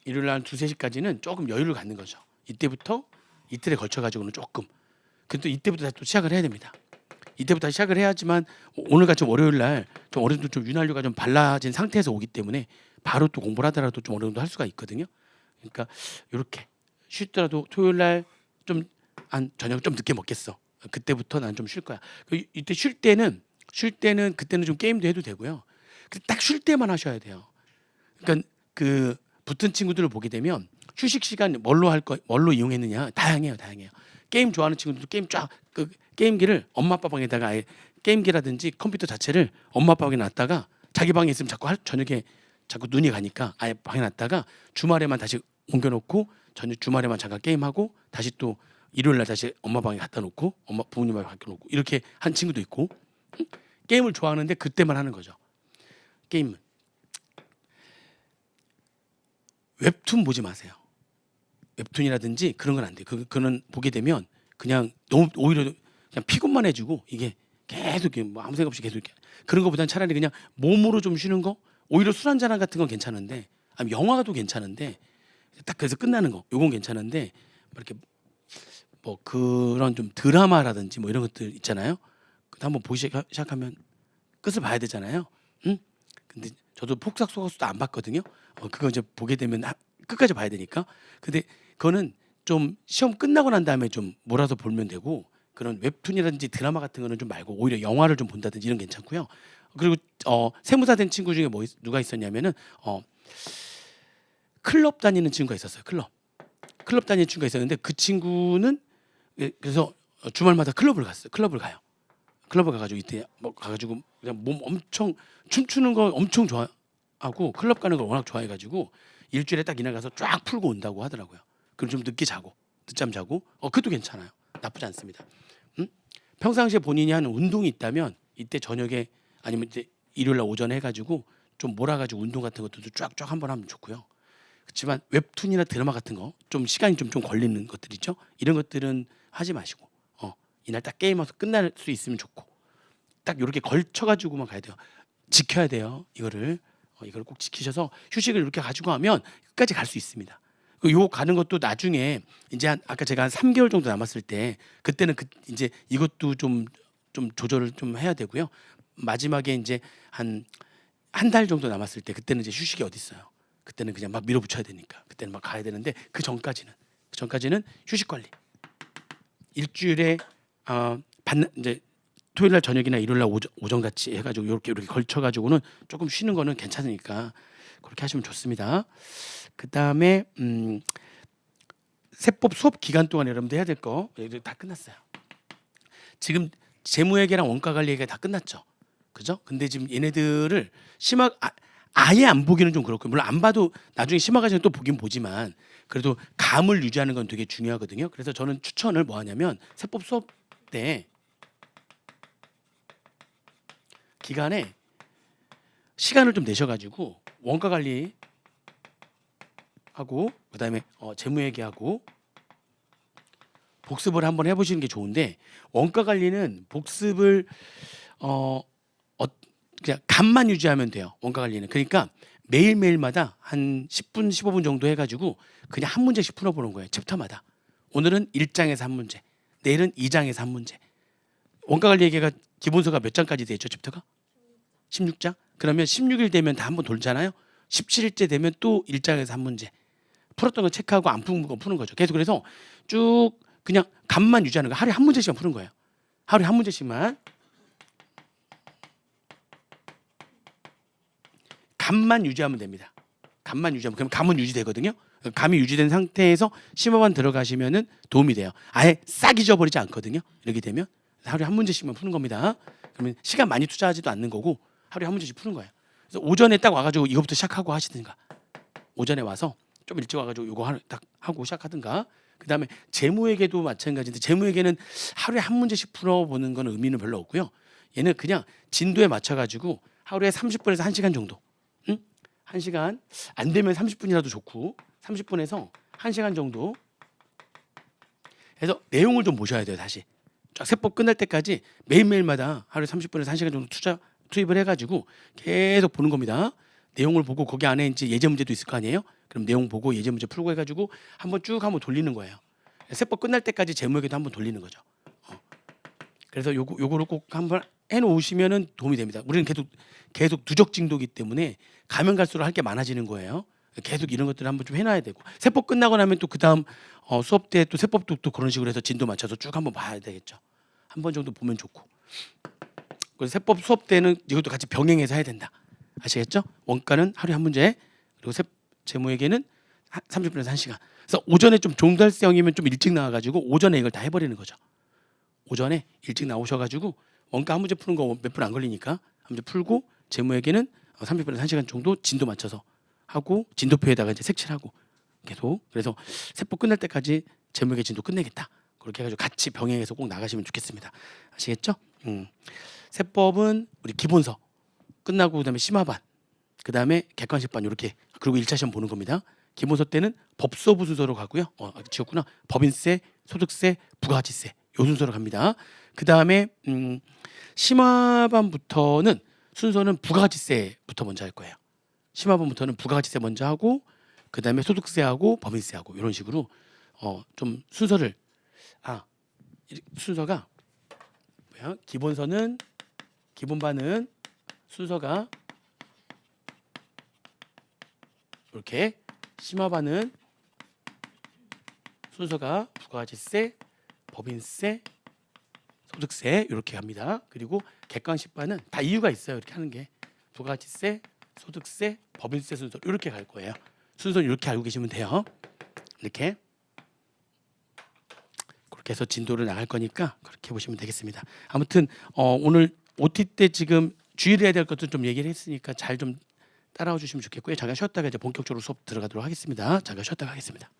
일요일 날 한 2-3시까지는 조금 여유를 갖는 거죠. 이때부터 이틀에 걸쳐 가지고는 조금. 근데 이때부터 다시 또 시작을 해야 됩니다. 이때부터 시작을 해야지만 오늘같이 월요일 날 좀 어느 정도 좀 윤활유가 좀 발라진 상태에서 오기 때문에 바로 또 공부를 하더라도 좀 어느 정도 할 수가 있거든요. 그러니까 이렇게 쉬더라도 토요일 날 좀 저녁 좀 늦게 먹겠어. 그때부터 난 좀 쉴 거야. 이때 쉴 때는 그때는 좀 게임도 해도 되고요. 딱 쉴 때만 하셔야 돼요. 그러니까 그 붙은 친구들을 보게 되면 휴식 시간 뭘로 이용했느냐 다양해요. 게임 좋아하는 친구들도 게임 게임기를 엄마 아빠 방에다가 아예 게임기라든지 컴퓨터 자체를 엄마 아빠 방에 놨다가 자기 방에 있으면 저녁에 자꾸 눈이 가니까 아예 방에 놨다가 주말에만 다시 옮겨놓고 주말에만 잠깐 게임하고 다시 또 일요일 날 다시 엄마 방에 갖다 놓고 부모님 방에 갖다 놓고 이렇게 한 친구도 있고 게임을 좋아하는데 그때만 하는 거죠. 게임은 웹툰 보지 마세요. 웹툰이라든지 그런 건 안 돼요. 그거는 보게 되면 그냥 너무 오히려 그냥 피곤만 해지고 이게 계속 뭐 아무 생각 없이 계속 이렇게 그런 거보다는 차라리 그냥 몸으로 좀 쉬는 거 오히려 술 한잔 같은 건 괜찮은데 아니 영화도 괜찮은데 딱 그래서 끝나는 거 요건 괜찮은데 이렇게 뭐 그런 좀 드라마라든지 뭐 이런 것들 있잖아요. 그때 한번 보기 시작하면 끝을 봐야 되잖아요. 응? 근데 저도 폭삭 속았수도 안 봤거든요. 그거 이제 보게 되면 끝까지 봐야 되니까. 근데 그거는 좀 시험 끝나고 난 다음에 좀 몰아서 보면 되고 그런 웹툰이라든지 드라마 같은 거는 좀 말고 오히려 영화를 좀 본다든지 이런 괜찮고요. 그리고 세무사 된 친구 중에 누가 있었냐면은 클럽 다니는 친구가 있었어요. 클럽 다니는 친구가 있었는데 그 친구는 그래서 주말마다 클럽을 가요. 클럽을 가가지고 이때 뭐 가가지고 그냥 몸 엄청 춤추는 거 엄청 좋아하고 클럽 가는 걸 워낙 좋아해가지고 일주일에 딱 이날 가서 쫙 풀고 온다고 하더라고요. 그럼 좀 늦잠 자고 그것도 괜찮아요. 나쁘지 않습니다. 평상시에 본인이 하는 운동이 있다면 이때 저녁에 아니면 이제 일요일 날 오전에 해가지고 좀 몰아가지고 운동 같은 것도 쫙쫙 한번 하면 좋고요. 그렇지만 웹툰이나 드라마 같은 거 좀 시간이 좀 걸리는 것들 있죠. 이런 것들은 하지 마시고 이날 딱 게임하면서 끝날 수 있으면 좋고 딱 이렇게 걸쳐가지고만 가야 돼요. 지켜야 돼요. 이걸 꼭 지키셔서 휴식을 이렇게 가지고 하면 끝까지 갈 수 있습니다. 요 가는 것도 나중에 이제 아까 제가 한 3개월 정도 남았을 때 그때는 이제 이것도 좀 조절을 좀 해야 되고요. 마지막에 이제 한 한 달 정도 남았을 때 그때는 이제 휴식이 어디 있어요. 그때는 그냥 막 밀어붙여야 되니까 그때는 막 가야 되는데 그 전까지는 휴식 관리. 일주일에 이제 토요일 날 저녁이나 일요일 날 오전 같이 해가지고 이렇게 걸쳐 가지고는 조금 쉬는 거는 괜찮으니까 그렇게 하시면 좋습니다. 그 다음에 세법 수업 기간 동안 여러분들 해야 될 거 다 끝났어요. 지금 재무회계랑 원가관리회계 다 끝났죠. 그죠? 근데 지금 얘네들을 아예 안 보기는 좀 그렇고 물론 안 봐도 나중에 심화과정에 또 보긴 보지만 그래도 감을 유지하는 건 되게 중요하거든요. 그래서 저는 추천을 뭐 하냐면 세법 수업 때 기간에 시간을 좀 내셔가지고 원가관리 하고 그다음에 재무회계하고 복습을 한번 해보시는 게 좋은데 원가관리는 복습을 그냥 감만 유지하면 돼요. 원가관리는 그러니까 매일매일마다 한 10분 15분 정도 해가지고 그냥 한 문제씩 풀어보는 거예요. 챕터마다. 오늘은 1장에서 한 문제, 내일은 2장에서 한 문제. 원가관리 얘기가 기본서가 몇 장까지 돼 있죠? 챕터가 16장. 그러면 16일 되면 다 한번 돌잖아요. 17일째 되면 또 1장에서 한 문제 풀었던 거 체크하고 안 푼 거 푸는 거죠. 계속 그래서 쭉 그냥 감만 유지하는 거. 하루에 한 문제씩만 푸는 거예요. 하루에 한 문제씩만. 감만 유지하면 됩니다. 감만 유지하면 그럼 감은 유지되거든요. 감이 유지된 상태에서 심화반 들어가시면은 도움이 돼요. 아예 싹 잊어버리지 않거든요. 이렇게 되면 하루에 한 문제씩만 푸는 겁니다. 그러면 시간 많이 투자하지도 않는 거고 하루에 한 문제씩 푸는 거예요. 그래서 오전에 딱 와가지고 이거부터 시작하고 하시든가 오전에 와서 좀 일찍 와가지고 이거 딱 하고 시작하든가. 그다음에 재무회계도 마찬가지인데 재무회계는 하루에 한 문제씩 풀어보는 건 의미는 별로 없고요. 얘는 그냥 진도에 맞춰가지고 하루에 30분에서 1시간 정도. 1시간 안 되면 30분이라도 좋고 30분에서 1시간 정도 해서 내용을 좀 보셔야 돼요. 다시 쫙 세법 끝날 때까지 매일매일마다 하루에 30분에서 1시간 정도 투입을 해가지고 계속 보는 겁니다. 내용을 보고 거기 안에 이제 예제 문제도 있을 거 아니에요. 그럼 내용 보고 예제 문제 풀고 해가지고 한번 쭉 한번 돌리는 거예요. 세법 끝날 때까지 재무회계도 한번 돌리는 거죠. 그래서 요거를 꼭 한번 해놓으시면은 도움이 됩니다. 우리는 계속 누적 징도기 때문에 가면 갈수록 할 게 많아지는 거예요. 계속 이런 것들을 한번 좀 해놔야 되고 세법 끝나고 나면 또 그다음 수업 때 또 세법도 또 그런 식으로 해서 진도 맞춰서 쭉 한번 봐야 되겠죠. 한 번 정도 보면 좋고. 그래서 세법 수업 때는 이것도 같이 병행해서 해야 된다. 아시겠죠? 원가는 하루에 한 문제 그리고 재무회계는 30분에서 1시간. 그래서 오전에 좀 종달성이면 좀 일찍 나와가지고 오전에 이걸 다 해버리는 거죠. 오전에 일찍 나오셔가지고 원가 한 문제 푸는 거 몇 분 안 걸리니까 한 문제 풀고 재무회계는 30분에서 1시간 정도 진도 맞춰서 하고 진도표에다가 이제 색칠하고 계속. 그래서 세법 끝날 때까지 재무회계 진도 끝내겠다. 그렇게 해가지고 같이 병행해서 꼭 나가시면 좋겠습니다. 아시겠죠? 세법은 우리 기본서 끝나고 그다음에 심화반, 그다음에 객관식반 이렇게 그리고 1차 시험 보는 겁니다. 기본서 때는 법소부 순서로 가고요. 지웠구나. 법인세, 소득세, 부가가치세 요 순서로 갑니다. 그다음에 심화반부터는 순서는 부가가치세부터 먼저 할 거예요. 심화반부터는 부가가치세 먼저 하고 그다음에 소득세하고 법인세하고 이런 식으로 좀 순서를 순서가 뭐야? 기본반은 순서가 이렇게 심화반은 순서가 부가가치세, 법인세, 소득세 이렇게 갑니다. 그리고 객관식반은 다 이유가 있어요. 이렇게 하는 게 부가가치세, 소득세, 법인세 순서 이렇게 갈 거예요. 순서는 이렇게 알고 계시면 돼요. 이렇게 그렇게 해서 진도를 나갈 거니까 그렇게 보시면 되겠습니다. 아무튼 오늘 OT 때 지금 주의해야 될 것도 좀 얘기를 했으니까 잘 좀 따라와 주시면 좋겠고요. 잠깐 쉬었다가 이제 본격적으로 수업 들어가도록 하겠습니다. 잠깐 쉬었다가 하겠습니다.